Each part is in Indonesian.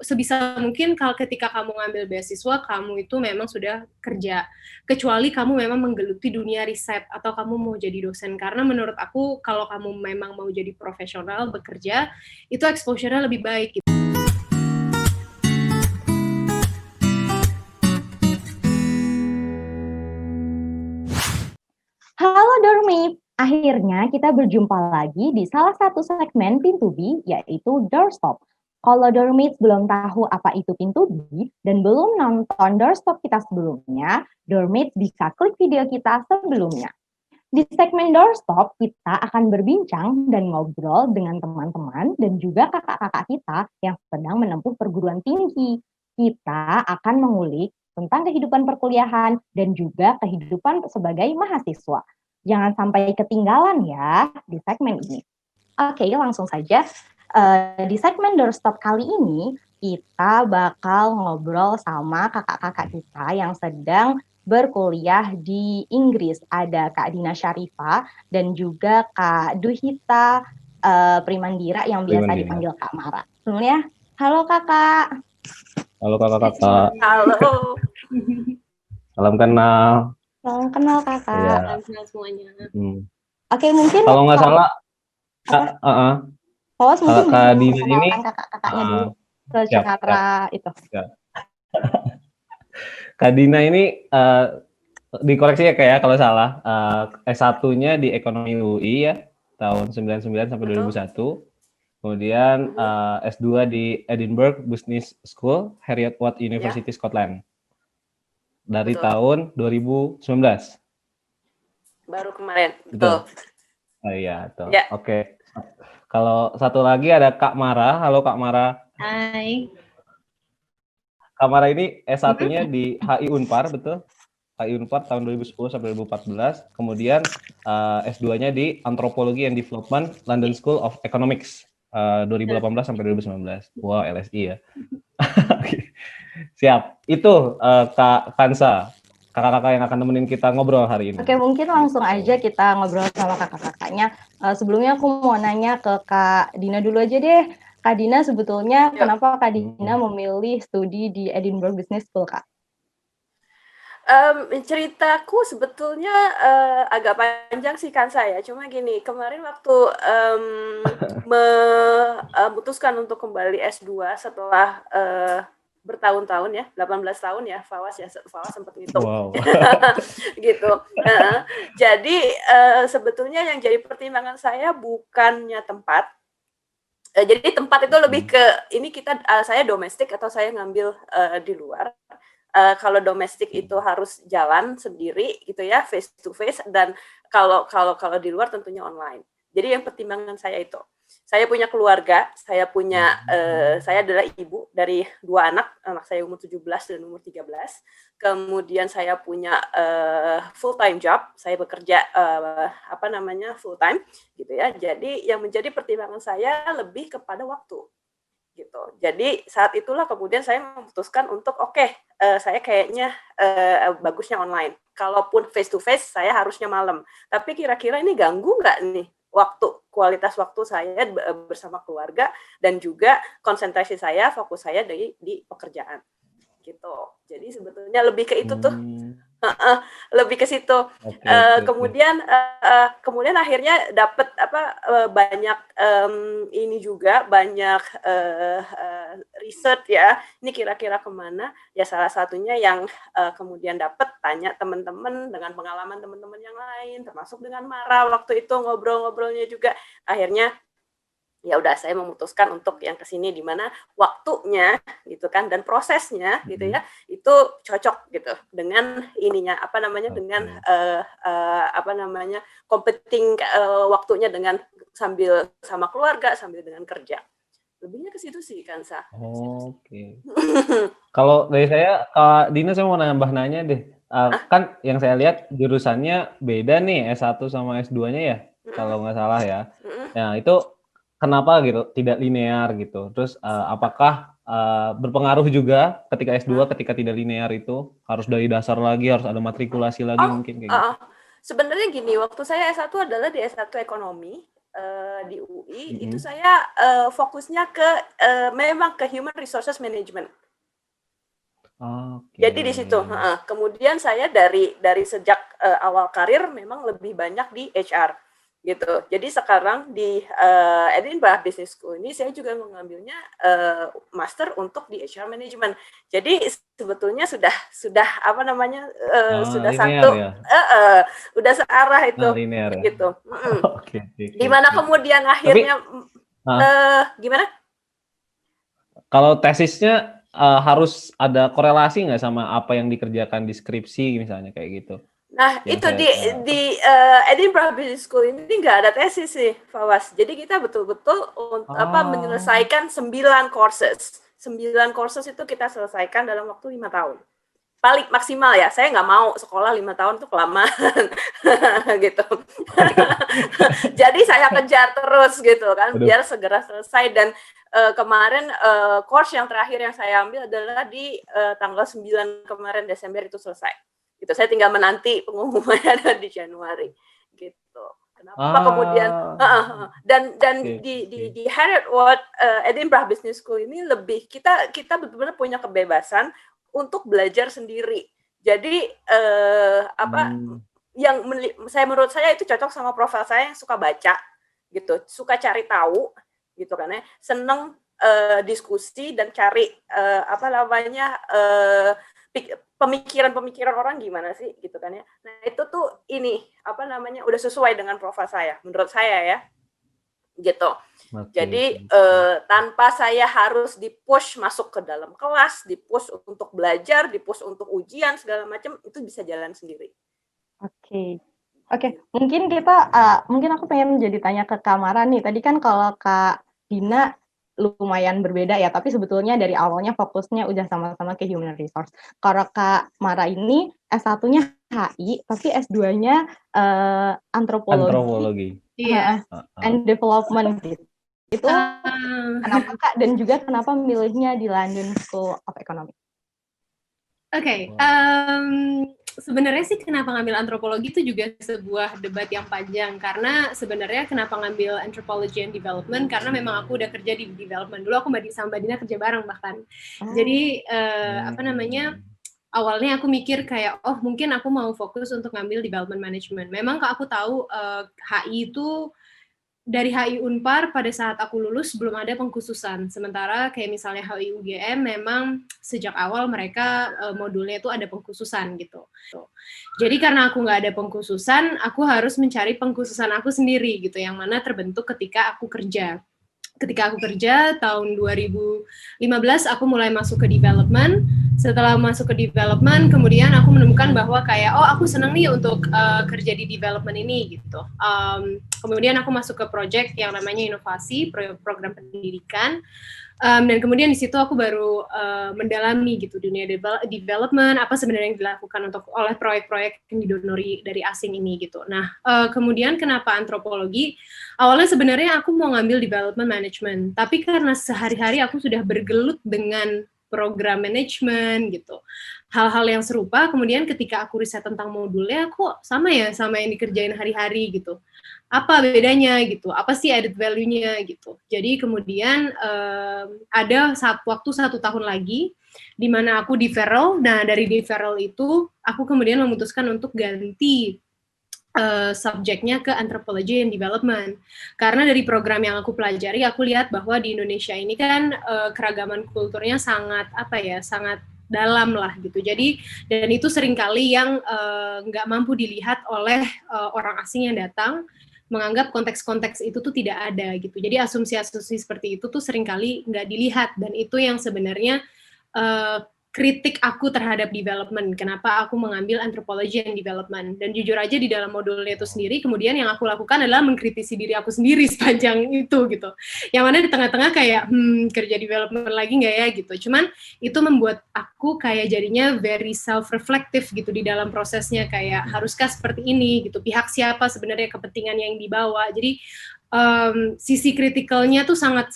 sebisa mungkin kalau ketika kamu ngambil beasiswa, kamu itu memang sudah kerja. Kecuali kamu memang menggeluti dunia riset atau kamu mau jadi dosen. Karena menurut aku kalau kamu memang mau jadi profesional bekerja, itu exposure-nya lebih baik. Halo Dormit, akhirnya kita berjumpa lagi di salah satu segmen Pintu-B, yaitu Doorstop. Kalau Dormit belum tahu apa itu Pintu-B dan belum nonton Doorstop kita sebelumnya, Dormit bisa klik video kita sebelumnya. Di segmen Doorstop, kita akan berbincang dan ngobrol dengan teman-teman dan juga kakak-kakak kita yang sedang menempuh perguruan tinggi. Kita akan mengulik tentang kehidupan perkuliahan dan juga kehidupan sebagai mahasiswa. Jangan sampai ketinggalan ya di segmen ini. Oke, langsung saja. Di segmen Doorstop kali ini, kita bakal ngobrol sama kakak-kakak kita yang sedang berkuliah di Inggris. Ada Kak Dina Syarifah dan juga Kak Duhita Primandira yang biasa dipanggil Kak Mara. Sebelumnya, halo kakak. Halo kakak-kakak. Halo. Salam kenal. Salam kenal kakak. Ya. Salam kenal semuanya. Oke, mungkin kalau nggak salah, mungkin Kak Dina ini kakak-kakaknya dulu secara itu. Kak Dina ini dikoreksi ya kayak kalau salah, S1-nya di Ekonomi UI ya, tahun 99 sampai 2001. Kemudian S2 di Edinburgh Business School, Heriot Watt University, Scotland. Dari tahun 2019. Baru kemarin, betul. Oh iya, betul. Ya. Oke. Kalau satu lagi ada Kak Mara. Halo Kak Mara. Hai. Kak Mara ini S1-nya di HI Unpar, betul? HI Unpar tahun 2010 sampai 2014. Kemudian S2-nya di Anthropology and Development, London School of Economics, 2018 sampai 2019. Wow, LSI ya. Siap. Itu Kak Kansa, kakak-kakak yang akan nemenin kita ngobrol hari ini. Oke, mungkin langsung aja kita ngobrol sama kakak-kakaknya. Sebelumnya aku mau nanya ke Kak Dina dulu aja deh. Kak Dina, sebetulnya kenapa Kak Dina memilih studi di Edinburgh Business School, Kak? Ceritaku sebetulnya agak panjang sih kan saya. Cuma gini, kemarin waktu memutuskan untuk kembali S2 setelah bertahun-tahun ya, 18 tahun ya, Fawas sempat ngitung. Wow. Gitu. Jadi sebetulnya yang jadi pertimbangan saya bukannya tempat. Jadi tempat itu lebih ke ini saya domestik atau saya ngambil di luar. Kalau domestik itu harus jalan sendiri gitu ya, face to face, dan kalau di luar tentunya online. Jadi yang pertimbangan saya itu, saya punya keluarga, saya adalah ibu dari 2 anak saya umur 17 dan umur 13. Kemudian saya punya full time job, saya bekerja full time gitu ya. Jadi yang menjadi pertimbangan saya lebih kepada waktu. Gitu. Jadi saat itulah kemudian saya memutuskan untuk saya kayaknya bagusnya online. Kalaupun face to face saya harusnya malam. Tapi kira-kira ini ganggu nggak nih kualitas waktu saya bersama keluarga dan juga konsentrasi saya, fokus saya di pekerjaan. Gitu. Jadi sebetulnya lebih ke itu tuh. Lebih ke situ. Kemudian akhirnya dapat banyak ini juga banyak riset ya. Ini kira-kira kemana? Ya salah satunya yang kemudian dapat tanya teman-teman dengan pengalaman teman-teman yang lain, termasuk dengan Mara waktu itu ngobrol-ngobrolnya juga. Akhirnya ya udah saya memutuskan untuk yang kesini di mana waktunya gitu kan dan prosesnya gitu ya itu cocok gitu dengan ininya dengan competing waktunya dengan sambil sama keluarga sambil dengan kerja. Lebihnya ke situ sih Kansa. Oke. Kalau dari saya Kak Dina, saya mau nanya deh. Kan yang saya lihat jurusannya beda nih, S1 sama S2-nya ya, kalau nggak salah ya. Nah, itu kenapa gitu tidak linear gitu? Terus apakah berpengaruh juga ketika S2 ketika tidak linear itu harus dari dasar lagi, harus ada matrikulasi lagi mungkin kayak gitu? Sebenarnya gini, waktu saya S1 adalah di S1 ekonomi. di UI itu saya fokusnya ke memang ke human resources management. Okay. Jadi di situ, kemudian saya dari sejak awal karir memang lebih banyak di HR gitu. Jadi sekarang di Edinburgh Business School ini saya juga mengambilnya master untuk di HR management. Jadi sebetulnya sudah apa namanya sudah satu, ya? udah searah itu, linear, gitu. Okay. Dimana kemudian akhirnya gimana? Kalau tesisnya harus ada korelasi nggak sama apa yang dikerjakan di skripsi misalnya kayak gitu? Nah, itu di Edinburgh Business School ini nggak ada tesis sih, Fawas. Jadi kita betul-betul menyelesaikan 9 courses. 9 courses itu kita selesaikan dalam waktu 5 tahun. Paling maksimal ya, saya nggak mau sekolah 5 tahun itu kelamaan. Gitu. Jadi saya kejar terus gitu kan, biar segera selesai. Dan kemarin course yang terakhir yang saya ambil adalah di tanggal 9 kemarin Desember itu selesai. Gitu. Saya tinggal menanti pengumumannya di Januari. Gitu. Kenapa kemudian dan di Heriot Watt Edinburgh Business School ini lebih kita betul-betul punya kebebasan untuk belajar sendiri. Jadi yang menurut saya itu cocok sama profil saya yang suka baca gitu, suka cari tahu gitu kan ya, seneng diskusi dan cari pemikiran orang gimana sih gitu kan ya. Nah, itu tuh udah sesuai dengan profil saya menurut saya ya. Gitu. Jadi tanpa saya harus di-push masuk ke dalam kelas, di-push untuk belajar, di-push untuk ujian segala macam, itu bisa jalan sendiri. Oke. Mungkin aku pengen jadi tanya ke Kak Mara nih. Tadi kan kalau Kak Dina lumayan berbeda ya, tapi sebetulnya dari awalnya fokusnya udah sama-sama ke human resource. Kalau Kak Mara ini S1-nya HI, tapi S2-nya antropologi. Iya. And development gitu. Itu kenapa Kak, dan juga kenapa milihnya di London School of Economics? Sebenarnya sih kenapa ngambil antropologi itu juga sebuah debat yang panjang, karena sebenarnya kenapa ngambil anthropology and development, karena memang aku udah kerja di development. Dulu aku sama Mbak Dina kerja bareng bahkan. Jadi awalnya aku mikir kayak, mungkin aku mau fokus untuk ngambil development management. Memang aku tahu HI itu, dari HI Unpar pada saat aku lulus belum ada pengkhususan. Sementara kayak misalnya HI UGM memang sejak awal mereka modulnya itu ada pengkhususan gitu. Jadi karena aku nggak ada pengkhususan, aku harus mencari pengkhususan aku sendiri gitu, yang mana terbentuk ketika aku kerja. Ketika aku kerja tahun 2015 aku mulai masuk ke development. Setelah masuk ke development, kemudian aku menemukan bahwa kayak aku senang nih untuk kerja di development ini gitu. Kemudian aku masuk ke project yang namanya inovasi, program pendidikan. Dan kemudian di situ aku baru mendalami gitu dunia development, apa sebenarnya yang dilakukan oleh proyek-proyek yang didonori dari asing ini gitu. Nah, kemudian kenapa antropologi? Awalnya sebenarnya aku mau ngambil development management, tapi karena sehari-hari aku sudah bergelut dengan program manajemen gitu, hal-hal yang serupa. Kemudian ketika aku riset tentang modulnya, kok sama yang dikerjain hari-hari gitu. Apa bedanya gitu? Apa sih added value-nya gitu? Jadi kemudian ada waktu 1 tahun lagi di mana aku deferral. Nah, dari deferral itu aku kemudian memutuskan untuk ganti subjeknya ke anthropology and development, karena dari program yang aku pelajari aku lihat bahwa di Indonesia ini kan keragaman kulturnya sangat sangat dalam lah gitu. Jadi dan itu seringkali yang nggak mampu dilihat oleh orang asing yang datang, menganggap konteks-konteks itu tuh tidak ada gitu. Jadi asumsi-asumsi seperti itu tuh seringkali nggak dilihat, dan itu yang sebenarnya kritik aku terhadap development. Kenapa aku mengambil anthropology and development. Dan jujur aja di dalam modulnya itu sendiri, kemudian yang aku lakukan adalah mengkritisi diri aku sendiri sepanjang itu gitu. Yang mana di tengah-tengah kayak, kerja development lagi nggak ya gitu. Cuman itu membuat aku kayak jadinya very self-reflective gitu di dalam prosesnya. Kayak haruskah seperti ini gitu. Pihak siapa sebenarnya kepentingan yang dibawa. Jadi sisi kritikalnya tuh sangat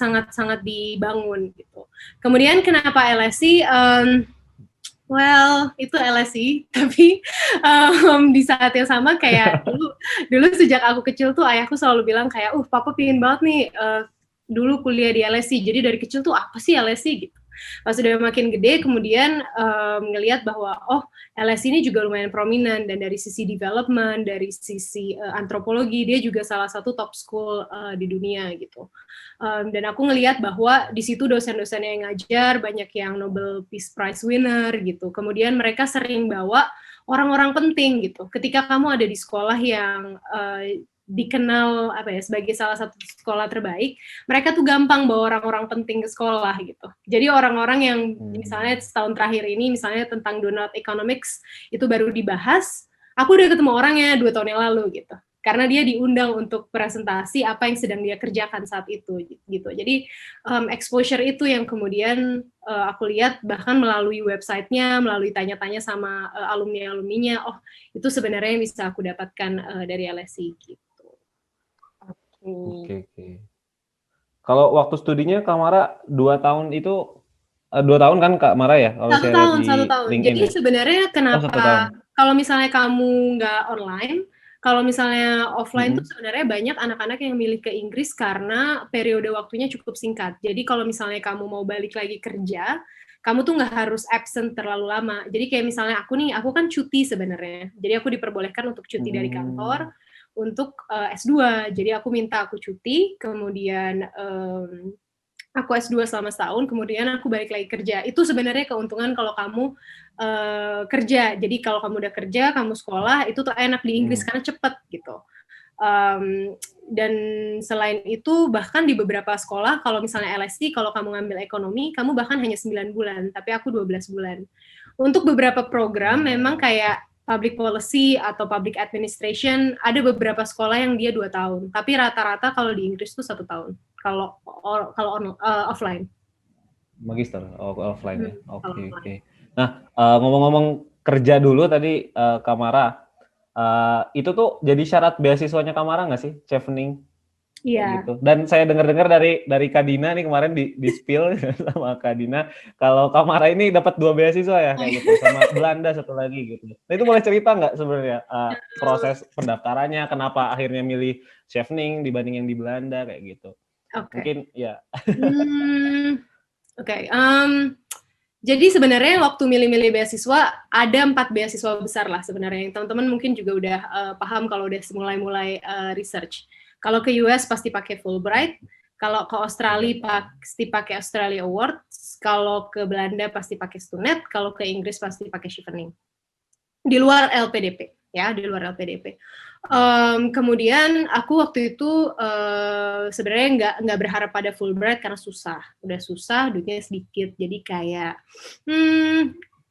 dibangun gitu. Kemudian kenapa LSI? Well, itu LSI, tapi di saat yang sama kayak dulu sejak aku kecil tuh ayahku selalu bilang kayak, papa pingin banget nih dulu kuliah di LSI. Jadi dari kecil tuh apa sih LSI gitu. Pas udah makin gede, kemudian ngelihat bahwa LSI ini juga lumayan prominent, dan dari sisi development, dari sisi antropologi, dia juga salah satu top school di dunia gitu. Dan aku ngelihat bahwa di situ dosen-dosen yang ngajar banyak yang Nobel Peace Prize winner gitu. Kemudian mereka sering bawa orang-orang penting gitu. Ketika kamu ada di sekolah yang dikenal sebagai salah satu sekolah terbaik, mereka tuh gampang bawa orang-orang penting ke sekolah gitu. Jadi orang-orang yang misalnya setahun terakhir ini misalnya tentang Donald Economics itu baru dibahas, aku udah ketemu orangnya 2 tahun yang lalu gitu. Karena dia diundang untuk presentasi apa yang sedang dia kerjakan saat itu gitu. Jadi exposure itu yang kemudian aku lihat bahkan melalui websitenya, melalui tanya-tanya sama alumni-alumninya, itu sebenarnya yang bisa aku dapatkan dari LSI gitu. Oke. Kalau waktu studinya Kak Mara 2 tahun itu 2 tahun kan Kak Mara ya? Kalau saya lihat di 1 tahun. LinkedIn Jadi sebenarnya kenapa kalau misalnya kamu nggak online, kalau misalnya offline tuh sebenarnya banyak anak-anak yang milih ke Inggris karena periode waktunya cukup singkat. Jadi kalau misalnya kamu mau balik lagi kerja, kamu tuh nggak harus absent terlalu lama. Jadi kayak misalnya aku kan cuti sebenarnya. Jadi aku diperbolehkan untuk cuti dari kantor untuk S2. Jadi aku minta aku cuti, kemudian aku S2 selama setahun, kemudian aku balik lagi kerja. Itu sebenarnya keuntungan kalau kamu kerja. Jadi kalau kamu udah kerja, kamu sekolah, itu tuh enak di Inggris karena cepet gitu. Dan selain itu, bahkan di beberapa sekolah, kalau misalnya LSI, kalau kamu ngambil ekonomi, kamu bahkan hanya 9 bulan, tapi aku 12 bulan. Untuk beberapa program, memang kayak public policy atau public administration, ada beberapa sekolah yang dia 2 tahun. Tapi rata-rata kalau di Inggris tuh 1 tahun. Kalau offline. Magister, offline ya. Oke. Nah, ngomong-ngomong kerja dulu tadi Kak Mara, itu tuh jadi syarat beasiswanya Kak Mara nggak sih, chevening? Iya. Gitu. Dan saya dengar-dengar dari Kak Dina nih kemarin di spill sama Kak Dina, kalau Kak Mara ini dapat 2 beasiswa ya kayak gitu, sama Belanda 1 lagi gitu. Nah itu boleh cerita nggak sebenarnya proses pendaftarannya, kenapa akhirnya milih chevening dibanding yang di Belanda kayak gitu? Oke. Mungkin ya. Oke. Jadi sebenarnya waktu milih-milih beasiswa ada 4 beasiswa besar lah sebenarnya. Teman-teman mungkin juga udah paham kalau udah mulai research. Kalau ke US pasti pakai Fulbright, kalau ke Australia pasti pakai Australia Awards, kalau ke Belanda pasti pakai Stunet, kalau ke Inggris pasti pakai chevening. Di luar LPDP, ya, di luar LPDP. Kemudian aku waktu itu sebenarnya nggak berharap pada Fulbright karena udah susah, duitnya sedikit, jadi kayak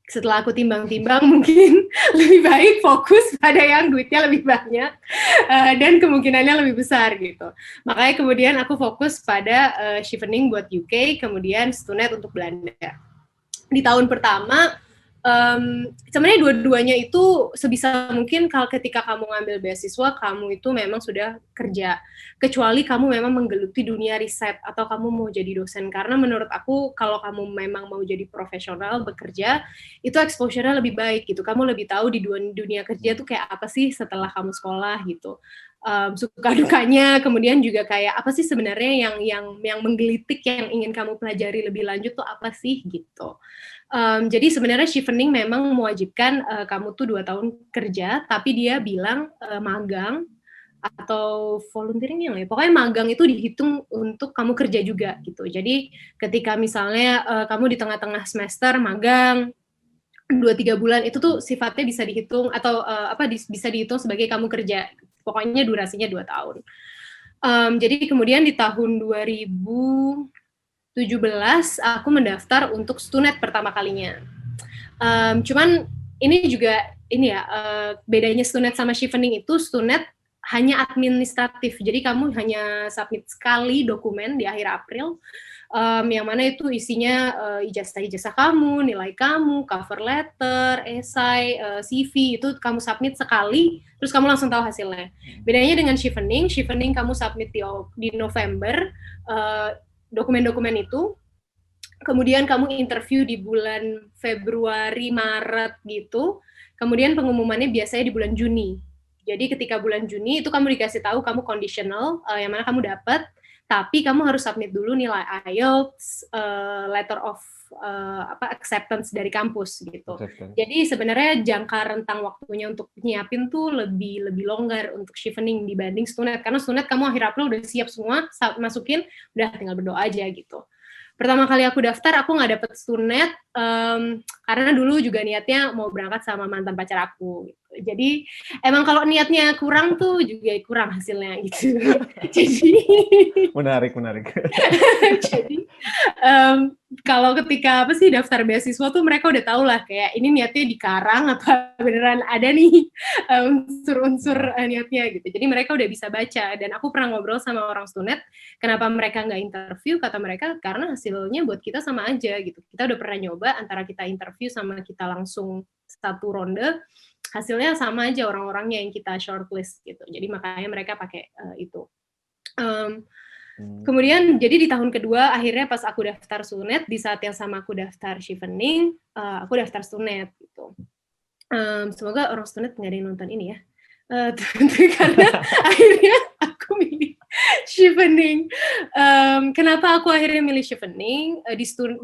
setelah aku timbang-timbang mungkin lebih baik fokus pada yang duitnya lebih banyak dan kemungkinannya lebih besar gitu. Makanya kemudian aku fokus pada chevening buat UK, kemudian Stunet untuk Belanda. Di tahun pertama sebenarnya dua-duanya itu sebisa mungkin kalau ketika kamu ngambil beasiswa, kamu itu memang sudah kerja. Kecuali kamu memang menggeluti dunia riset atau kamu mau jadi dosen. Karena menurut aku, kalau kamu memang mau jadi profesional, bekerja, itu exposure-nya lebih baik gitu. Kamu lebih tahu di dunia kerja tuh kayak apa sih setelah kamu sekolah gitu. Suka dukanya, kemudian juga kayak apa sih sebenarnya yang menggelitik, yang ingin kamu pelajari lebih lanjut tuh apa sih gitu. Jadi sebenarnya chevening memang mewajibkan kamu tuh 2 tahun kerja, tapi dia bilang magang atau volunteering ya, pokoknya magang itu dihitung untuk kamu kerja juga gitu. Jadi ketika misalnya kamu di tengah-tengah semester magang 2-3 bulan, itu tuh sifatnya bisa dihitung atau bisa dihitung sebagai kamu kerja. Pokoknya durasinya 2 tahun. Jadi kemudian di tahun 2017 aku mendaftar untuk Stunet pertama kalinya. Cuman ini juga bedanya Stunet sama chevening itu, Stunet hanya administratif. Jadi kamu hanya submit sekali dokumen di akhir April, yang mana itu isinya ijazah kamu, nilai kamu, cover letter, esai, CV, itu kamu submit sekali, terus kamu langsung tahu hasilnya. Bedanya dengan chevening kamu submit di November, dokumen-dokumen itu, kemudian kamu interview di bulan Februari, Maret gitu, kemudian pengumumannya biasanya di bulan Juni. Jadi ketika bulan Juni itu kamu dikasih tahu kamu conditional, yang mana kamu dapat, tapi kamu harus submit dulu nilai IELTS, letter of acceptance dari kampus gitu. Jadi sebenarnya jangka rentang waktunya untuk nyiapin tuh lebih longgar untuk Chevening dibanding Stunet, karena Stunet kamu akhir April udah siap semua, masukin, udah tinggal berdoa aja gitu. Pertama kali aku daftar, aku nggak dapet Stunet, karena dulu juga niatnya mau berangkat sama mantan pacar aku. Gitu. Jadi emang kalau niatnya kurang tuh juga kurang hasilnya gitu. Jadi menarik. Jadi kalau ketika daftar beasiswa tuh mereka udah tahu lah kayak ini niatnya dikarang apa beneran ada nih unsur-unsur niatnya gitu. Jadi mereka udah bisa baca, dan aku pernah ngobrol sama orang Stunet, kenapa mereka nggak interview, kata mereka karena hasilnya buat kita sama aja gitu. Kita udah pernah nyoba antara kita interview sama kita langsung satu ronde, hasilnya sama aja orang-orangnya yang kita shortlist gitu. Jadi makanya mereka pakai itu. Kemudian jadi di tahun kedua akhirnya pas aku daftar Stunet, di saat yang sama aku daftar Chevening, aku daftar Stunet gitu. Semoga orang Stunet nggak ada yang nonton ini ya, karena akhirnya aku milih Chevening. Kenapa aku akhirnya milih Chevening?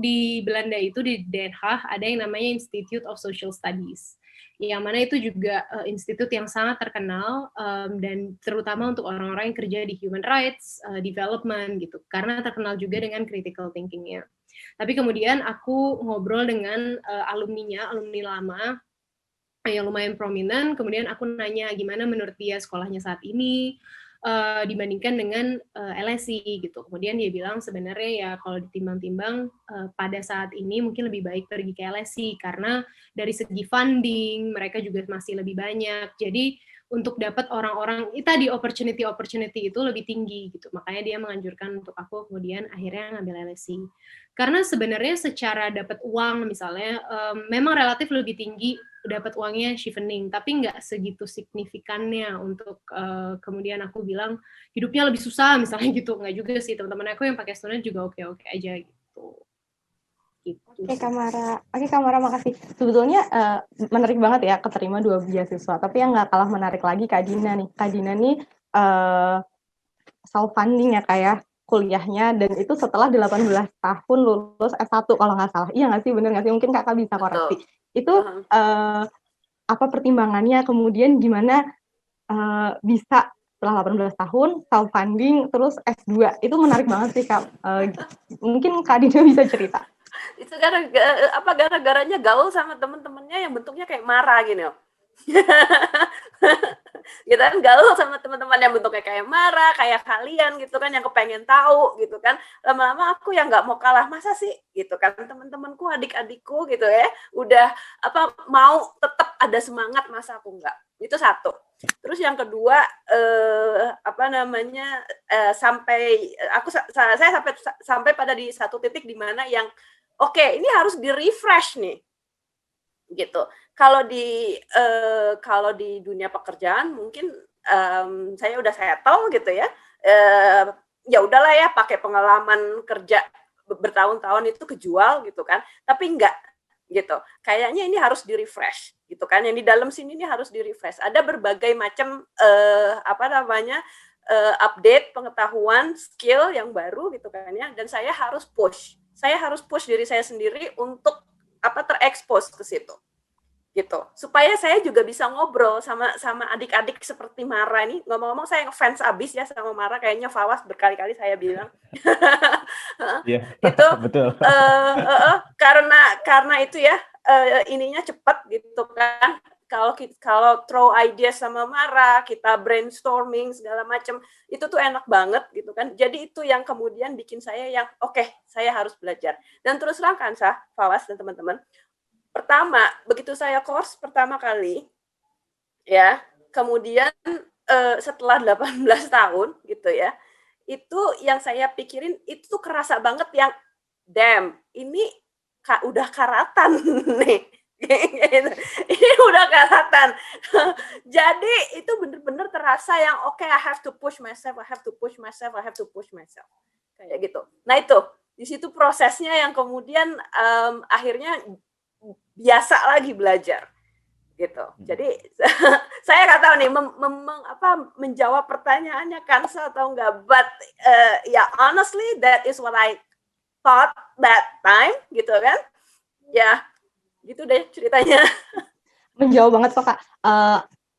Di Belanda itu di Den Haag ada yang namanya Institute of Social Studies, yang mana itu juga institut yang sangat terkenal, dan terutama untuk orang-orang yang kerja di human rights development gitu, karena terkenal juga dengan critical thinking-nya. Tapi kemudian aku ngobrol dengan alumni lama yang lumayan prominent, kemudian aku nanya gimana menurut dia sekolahnya saat ini dibandingkan dengan LSI gitu. Kemudian dia bilang sebenarnya ya kalau ditimbang-timbang pada saat ini mungkin lebih baik pergi ke LSI karena dari segi funding mereka juga masih lebih banyak. Jadi untuk dapat orang-orang tadi opportunity itu lebih tinggi gitu. Makanya dia menganjurkan untuk aku kemudian akhirnya ngambil LSI. Karena sebenarnya secara dapat uang misalnya memang relatif lebih tinggi dapat uangnya Chevening, tapi nggak segitu signifikannya untuk kemudian aku bilang hidupnya lebih susah misalnya gitu. Nggak juga sih, teman-teman aku yang pakai Stunet juga oke-oke aja gitu. Oke Kamara, makasih. Sebetulnya menarik banget ya keterima 2 beasiswa, tapi yang nggak kalah menarik lagi Kak Dina nih. Kak Dina nih self funding ya kayak kuliahnya, dan itu setelah 18 tahun lulus S1 kalau nggak salah. Iya nggak sih, bener nggak sih? Mungkin kakak bisa koreksi. Itu apa pertimbangannya, kemudian gimana bisa setelah 18 tahun self funding terus S2, itu menarik banget sih Kak. Mungkin Kak Dina bisa cerita. Itu gara-garanya gaul sama temen-temennya yang bentuknya kayak Mara gini loh. Gitu kan, gaul sama teman-teman yang bentuknya kayak Mara, kayak kalian gitu kan, yang kepengen tahu gitu kan. Lama-lama aku yang nggak mau kalah, masa sih gitu kan, teman-temanku, adik-adikku gitu ya, udah mau tetap ada semangat, masa aku nggak. Itu satu. Terus yang kedua saya sampai pada di satu titik di mana yang oke, ini harus di-refresh nih. Gitu. Kalau di dunia pekerjaan mungkin saya udah settle gitu ya. Ya udahlah ya, pakai pengalaman kerja bertahun-tahun itu kejual gitu kan. Tapi enggak gitu. Kayaknya ini harus di-refresh gitu kan. Yang di dalam sini ini harus di-refresh. Ada berbagai macam update pengetahuan, skill yang baru gitu kan ya, dan saya harus push. Saya harus push diri saya sendiri untuk terekspos ke situ. Gitu. Supaya saya juga bisa ngobrol sama adik-adik seperti Mara ini. Ngomong-ngomong saya ngefans abis ya sama Mara, kayaknya Fawas berkali-kali saya bilang. Iya. Itu betul. Karena itu ya ininya cepat gitu kan. Kalau throw ideas sama Mara, kita brainstorming segala macam, itu tuh enak banget gitu kan. Jadi itu yang kemudian bikin saya yang oke, saya harus belajar. Dan terus terang kan Fawas dan teman-teman, pertama begitu saya course pertama kali ya, kemudian setelah 18 tahun gitu ya, itu yang saya pikirin itu tuh kerasa banget yang damn, ini udah karatan nih. Ini udah karatan. Jadi itu bener-bener terasa yang oke, I have to push myself, I have to push myself, I have to push myself. Kayak gitu. Nah itu Di situ prosesnya yang kemudian akhirnya biasa lagi belajar gitu. Jadi saya nggak tahu nih menjawab pertanyaannya Kansa atau enggak, but honestly that is what I thought that time gitu kan. Ya, gitu deh ceritanya. Menjawab banget kok Kak.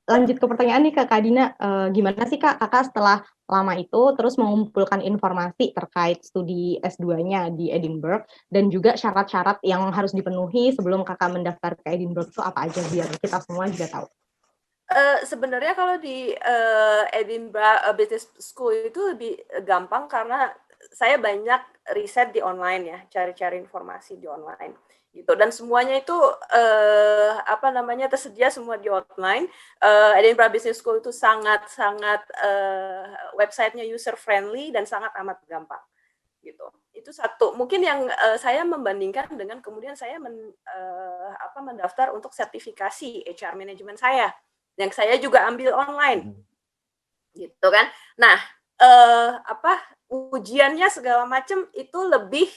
Lanjut ke pertanyaan nih ke Kak Dina, gimana sih Kak, Kakak setelah lama itu terus mengumpulkan informasi terkait studi S2-nya di Edinburgh dan juga syarat-syarat yang harus dipenuhi sebelum Kakak mendaftar ke Edinburgh itu apa aja biar kita semua juga tahu? Sebenarnya kalau di Edinburgh Business School itu lebih gampang karena saya banyak riset di online ya, cari-cari informasi di online gitu, dan semuanya itu tersedia semua di online. Edinburgh Business School itu sangat websitenya user friendly dan sangat amat gampang gitu. Itu satu mungkin yang saya membandingkan dengan kemudian saya mendaftar untuk sertifikasi HR management saya yang saya juga ambil online gitu kan. Nah ujiannya segala macam itu lebih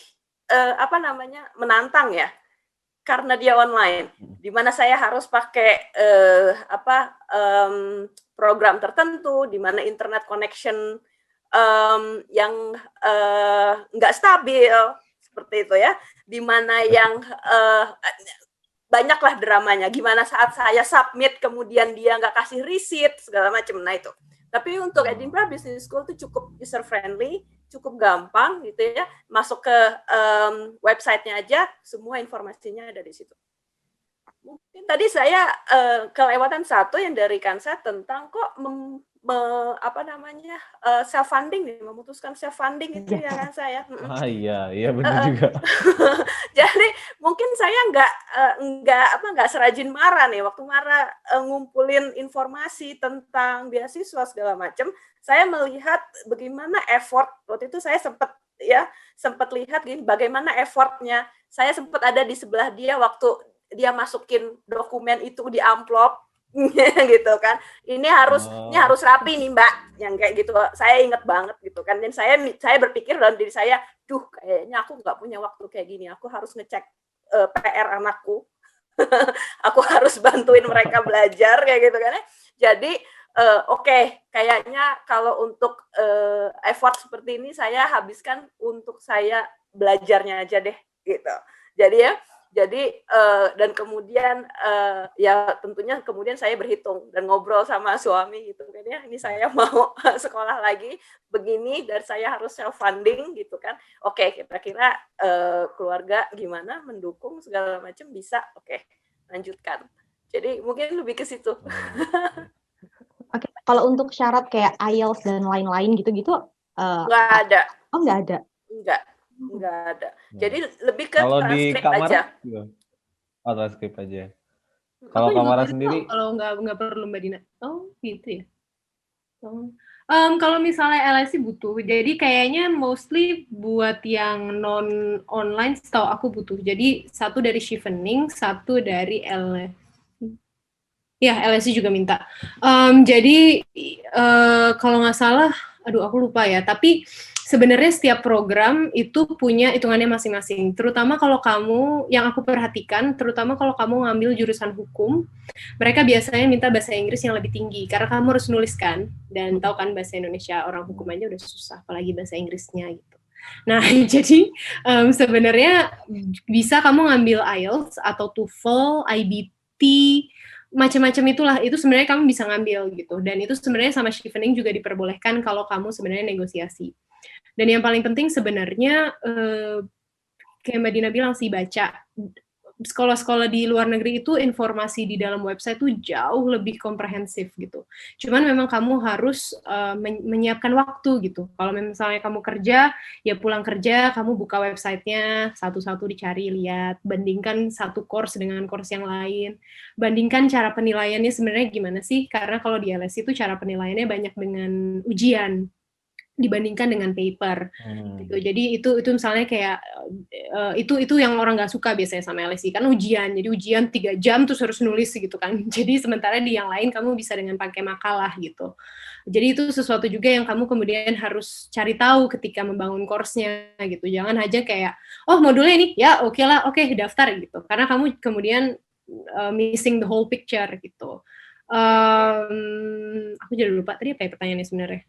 menantang ya, karena dia online, di mana saya harus pakai program tertentu, di mana internet connection yang nggak stabil seperti itu ya, di mana yang banyaklah dramanya, gimana saat saya submit kemudian dia nggak kasih receipt segala macam. Nah itu. Tapi untuk Edinburgh Business School itu cukup user friendly, cukup gampang gitu ya, masuk ke websitenya aja, semua informasinya ada di situ. Mungkin tadi saya kelewatan satu yang dari Kansa tentang kok self funding nih, memutuskan self funding itu ya kan saya. Iya benar juga. Jadi mungkin saya nggak serajin Mara nih, waktu Mara ngumpulin informasi tentang beasiswa segala macam, saya melihat bagaimana effort waktu itu. Saya sempat lihat gini, bagaimana effortnya. Saya sempat ada di sebelah dia waktu dia masukin dokumen itu di amplop gitu kan. Ini harus rapi nih Mbak, yang kayak gitu. Saya inget banget gitu kan. Dan saya berpikir dalam diri saya, kayaknya aku nggak punya waktu kayak gini. Aku harus ngecek PR anakku. Aku harus bantuin mereka belajar kayak gitu kan ya. Jadi kayaknya kalau untuk effort seperti ini saya habiskan untuk saya belajarnya aja deh gitu. Jadi dan kemudian tentunya kemudian saya berhitung dan ngobrol sama suami gitu kan ya, ini saya mau sekolah lagi begini dan saya harus self funding gitu kan. Kira-kira keluarga gimana, mendukung segala macam, bisa lanjutkan. Jadi mungkin lebih ke situ. Kalau untuk syarat kayak IELTS dan lain-lain gitu-gitu nggak ada. Oh, nggak ada. Nggak ada. Jadi lebih ke kalau transkrip aja. Transkrip aja. Kalau Kamara sendiri? Kalau nggak perlu Mbak Dina. Oh gitu ya. Kalau misalnya LSI butuh. Jadi kayaknya mostly buat yang non online, setahu aku butuh. Jadi satu dari Chevening, satu dari LSI. Ya, LSI juga minta. Jadi kalau nggak salah, aku lupa ya. Tapi sebenarnya setiap program itu punya hitungannya masing-masing. Terutama kalau kamu, yang aku perhatikan, terutama kalau kamu ngambil jurusan hukum, mereka biasanya minta bahasa Inggris yang lebih tinggi. Karena kamu harus nulis kan, dan tahu kan bahasa Indonesia, orang hukum aja udah susah, apalagi bahasa Inggrisnya gitu. Nah, jadi sebenarnya bisa kamu ngambil IELTS atau TOEFL, IBT, macam-macam itulah, itu sebenarnya kamu bisa ngambil gitu. Dan itu sebenarnya sama Chevening juga diperbolehkan kalau kamu sebenarnya negosiasi. Dan yang paling penting sebenarnya kayak Mbak Dina bilang sih, baca. Sekolah-sekolah di luar negeri itu informasi di dalam website tuh jauh lebih komprehensif gitu. Cuman memang kamu harus menyiapkan waktu gitu. Kalau misalnya kamu kerja, ya pulang kerja, kamu buka websitenya, satu-satu dicari, lihat, bandingkan satu course dengan course yang lain, bandingkan cara penilaiannya sebenarnya gimana sih, karena kalau di LSI itu cara penilaiannya banyak dengan ujian. dibandingkan dengan paper gitu. Jadi itu misalnya kayak itu yang orang nggak suka biasanya sama LSE kan ujian. Jadi ujian 3 jam terus harus nulis gitu kan. Jadi sementara di yang lain kamu bisa dengan pakai makalah gitu. Jadi itu sesuatu juga yang kamu kemudian harus cari tahu ketika membangun course-nya gitu. Jangan aja kayak oh modulnya ini ya oke lah, oke daftar gitu. Karena kamu kemudian missing the whole picture gitu. Aku jadi lupa tadi apa ya pertanyaannya sebenarnya.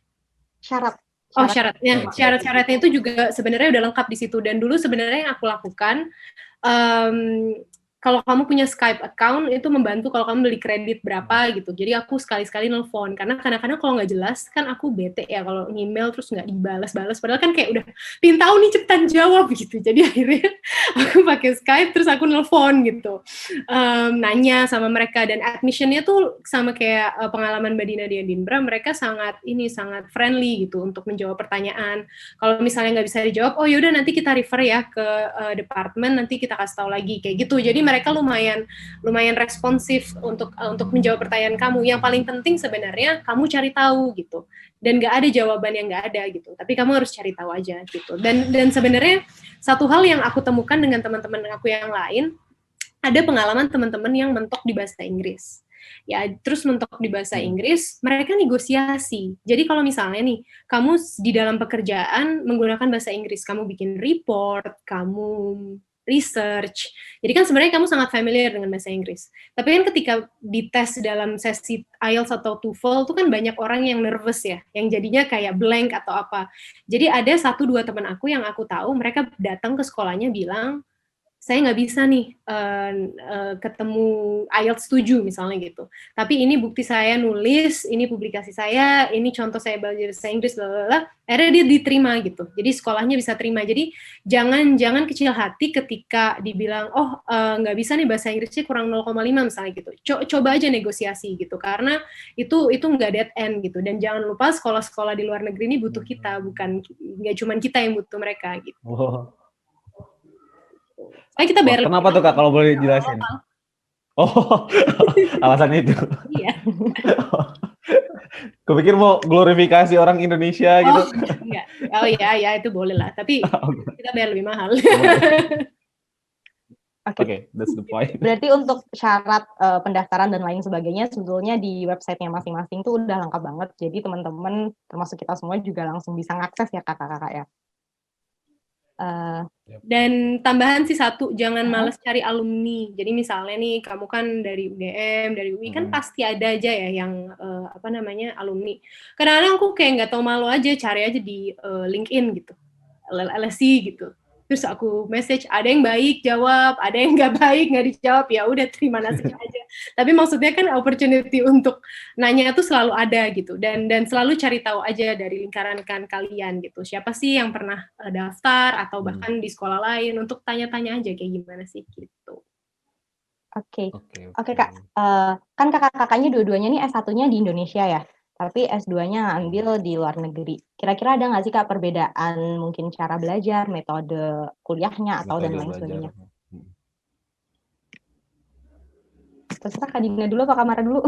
Syaratnya. Syarat-syaratnya itu juga sebenarnya udah lengkap di situ. Dan dulu sebenarnya yang aku lakukan, kalau kamu punya Skype account itu membantu kalau kamu beli kredit berapa gitu. Jadi aku sekali-sekali nelfon karena kadang-kadang kalau nggak jelas kan aku bete ya kalau email terus nggak dibalas-balas. Padahal kan kayak udah pingin tahu nih cepetan jawab gitu. Jadi akhirnya aku pakai Skype terus aku nelfon gitu, nanya sama mereka dan admissionnya tuh sama kayak pengalaman Mbak Dina di Edinburgh. Mereka sangat friendly gitu untuk menjawab pertanyaan. Kalau misalnya nggak bisa dijawab, oh yaudah nanti kita refer ya ke departemen, nanti kita kasih tahu lagi kayak gitu. Jadi mereka lumayan responsif untuk menjawab pertanyaan kamu. Yang paling penting sebenarnya kamu cari tahu gitu. Dan nggak ada jawaban yang nggak ada gitu. Tapi kamu harus cari tahu aja gitu. Dan sebenarnya satu hal yang aku temukan dengan teman-teman aku yang lain, ada pengalaman teman-teman yang mentok di bahasa Inggris. Ya, terus mentok di bahasa Inggris, mereka negosiasi. Jadi kalau misalnya nih, kamu di dalam pekerjaan menggunakan bahasa Inggris, kamu bikin report, kamu research. Jadi kan sebenarnya kamu sangat familiar dengan bahasa Inggris. Tapi kan ketika dites dalam sesi IELTS atau TOEFL itu kan banyak orang yang nervous ya, yang jadinya kayak blank atau apa. Jadi ada 1-2 teman aku yang aku tahu mereka datang ke sekolahnya bilang, saya nggak bisa nih ketemu IELTS 7 misalnya gitu. Tapi ini bukti saya nulis, ini publikasi saya, ini contoh saya belajar bahasa Inggris, blablabla. Akhirnya dia diterima gitu. Jadi sekolahnya bisa terima. Jadi jangan kecil hati ketika dibilang oh nggak bisa nih bahasa Inggrisnya kurang 0,5 misalnya gitu. Coba aja negosiasi gitu. Karena itu nggak dead end gitu. Dan jangan lupa sekolah-sekolah di luar negeri ini butuh kita, bukan nggak cuma kita yang butuh mereka gitu. Kita bayar kenapa tuh Kak kalau boleh jelasin? Oh, alasannya itu. Iya. Kupikir mau glorifikasi orang Indonesia gitu. Enggak. Oh iya itu boleh lah. Tapi kita bayar lebih mahal. Oke, that's the point. Berarti untuk syarat pendaftaran dan lain sebagainya sebetulnya di websitenya masing-masing tuh udah lengkap banget. Jadi teman-teman termasuk kita semua juga langsung bisa ngakses ya kakak-kakak ya. Dan tambahan sih satu, jangan malas cari alumni. Jadi misalnya nih kamu kan dari UGM, dari UI kan pasti ada aja ya yang alumni. Kadang-kadang aku kayak nggak tahu malu aja, cari aja di LinkedIn gitu, LSE gitu. Terus aku message, ada yang baik jawab, ada yang nggak baik nggak dijawab, ya udah terima nasibnya aja. Tapi maksudnya kan opportunity untuk nanya itu selalu ada gitu, dan selalu cari tahu aja dari lingkaran kalian gitu. Siapa sih yang pernah daftar atau bahkan di sekolah lain untuk tanya-tanya aja kayak gimana sih gitu. Oke Kak, kan kakak-kakaknya dua-duanya nih S1-nya di Indonesia ya. Tapi S2-nya ambil di luar negeri. Kira-kira ada nggak sih Kak perbedaan mungkin cara belajar, metode kuliahnya, atau dan lain sebagainya? Terserah Kak Dina dulu apa Kak Mara dulu?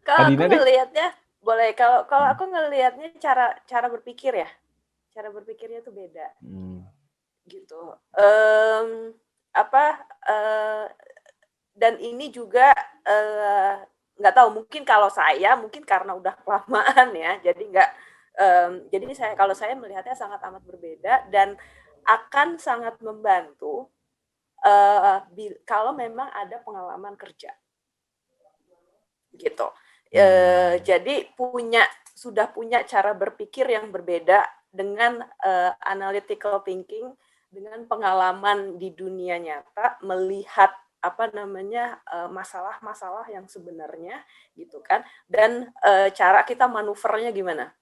Kalau aku ngelihatnya, boleh. Kalau aku ngelihatnya cara berpikir ya. Cara berpikirnya tuh beda. Gitu. Dan ini juga nggak tahu, mungkin kalau saya mungkin karena udah kelamaan ya, jadi kalau saya melihatnya sangat amat berbeda dan akan sangat membantu kalau memang ada pengalaman kerja gitu. Jadi sudah punya cara berpikir yang berbeda dengan analytical thinking, dengan pengalaman di dunia nyata, melihat masalah-masalah yang sebenarnya gitu kan, dan cara kita manuvernya gimana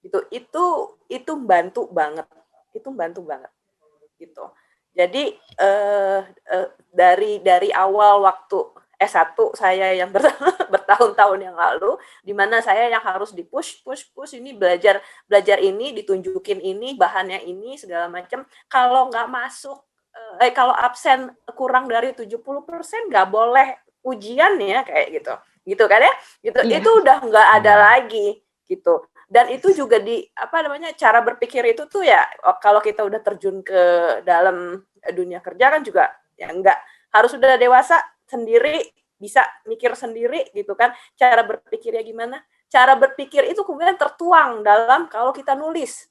gitu, itu bantu banget gitu. Jadi dari awal waktu S1 saya yang bertahun-tahun yang lalu, di mana saya yang harus push ini, belajar ini, ditunjukin ini, bahannya ini segala macam. Kalau nggak masuk, kalau absen kurang dari 70% nggak boleh ujian ya, kayak gitu kan ya, gitu. Iya. Itu udah nggak ada lagi gitu. Dan itu juga cara berpikir itu tuh ya, kalau kita udah terjun ke dalam dunia kerja kan juga ya enggak harus udah dewasa sendiri, bisa mikir sendiri gitu kan, cara berpikirnya gimana. Cara berpikir itu kemudian tertuang dalam kalau kita nulis.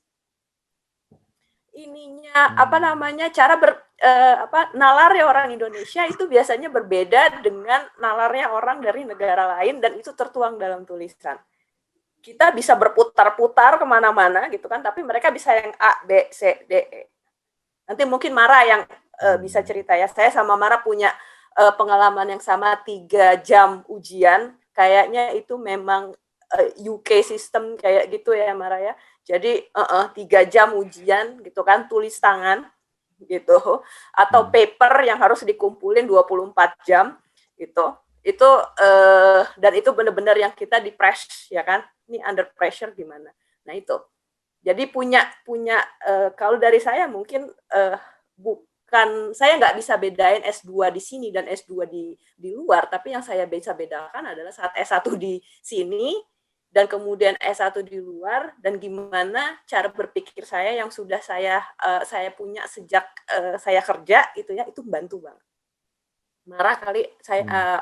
Ininya cara nalarnya orang Indonesia itu biasanya berbeda dengan nalarnya orang dari negara lain, dan itu tertuang dalam tulisan. Kita bisa berputar-putar kemana-mana gitu kan, tapi mereka bisa yang A, B, C, D, E. Nanti mungkin Mara yang bisa cerita ya. Saya sama Mara punya pengalaman yang sama, 3 jam ujian. Kayaknya itu memang UK system kayak gitu ya Mara ya. Jadi 3 jam ujian gitu kan, tulis tangan gitu, atau paper yang harus dikumpulin 24 jam gitu. Itu dan itu benar-benar yang kita di press ya kan. Ini under pressure gimana. Nah itu. Jadi punya kalau dari saya mungkin bukan, saya nggak bisa bedain S2 di sini dan S2 di luar, tapi yang saya bisa bedakan adalah saat S1 di sini dan kemudian S1 di luar, dan gimana cara berpikir saya yang sudah saya punya sejak saya kerja gitu ya, itu bantu banget. Marah kali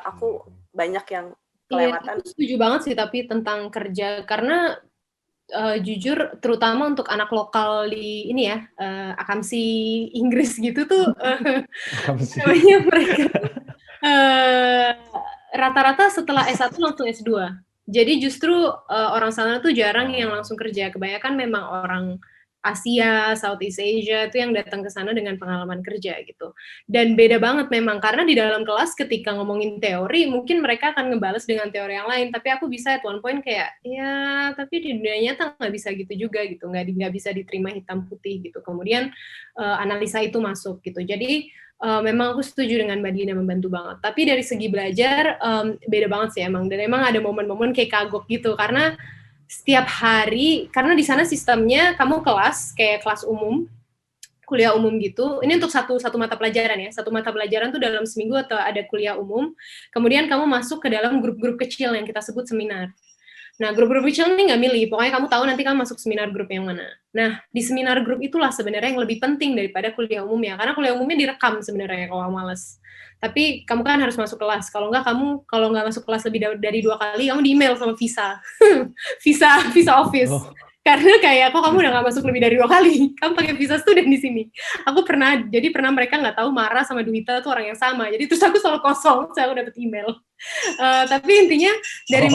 aku banyak yang kelewatan. Aku setuju banget sih tapi tentang kerja, karena jujur terutama untuk anak lokal di ini ya, akamsi Inggris gitu tuh namanya mereka rata-rata setelah S1 langsung S2. Jadi justru orang sana tuh jarang yang langsung kerja. Kebanyakan memang orang Asia, Southeast Asia itu yang datang ke sana dengan pengalaman kerja gitu. Dan beda banget memang, karena di dalam kelas ketika ngomongin teori, mungkin mereka akan ngebales dengan teori yang lain, tapi aku bisa at one point kayak, ya tapi di dunia nyata nggak bisa gitu juga gitu, nggak bisa diterima hitam putih gitu. Kemudian analisa itu masuk gitu. Jadi memang aku setuju dengan Mbak Dina, membantu banget. Tapi dari segi belajar, beda banget sih emang. Dan emang ada momen-momen kayak kagok gitu, karena setiap hari, karena di sana sistemnya kamu kelas, kayak kelas umum, kuliah umum gitu. Ini untuk satu mata pelajaran ya. Satu mata pelajaran tuh dalam seminggu atau ada kuliah umum. Kemudian kamu masuk ke dalam grup-grup kecil yang kita sebut seminar. Nah, grup-grup kecil ini nggak milih. Pokoknya kamu tahu nanti kamu masuk seminar grup yang mana. Nah, di seminar grup itulah sebenarnya yang lebih penting daripada kuliah umumnya. Karena kuliah umumnya direkam sebenarnya kalau males. Tapi kamu kan harus masuk kelas. Kalau nggak masuk kelas lebih dari 2 kali, kamu di email sama visa. visa office. Oh. Karena kayak, kok kamu udah nggak masuk lebih dari 2 kali? Kamu pakai visa student di sini. Aku pernah mereka nggak tahu Mara sama Duita tuh orang yang sama. Jadi terus aku selalu kosong, saya dapet email. Tapi intinya dari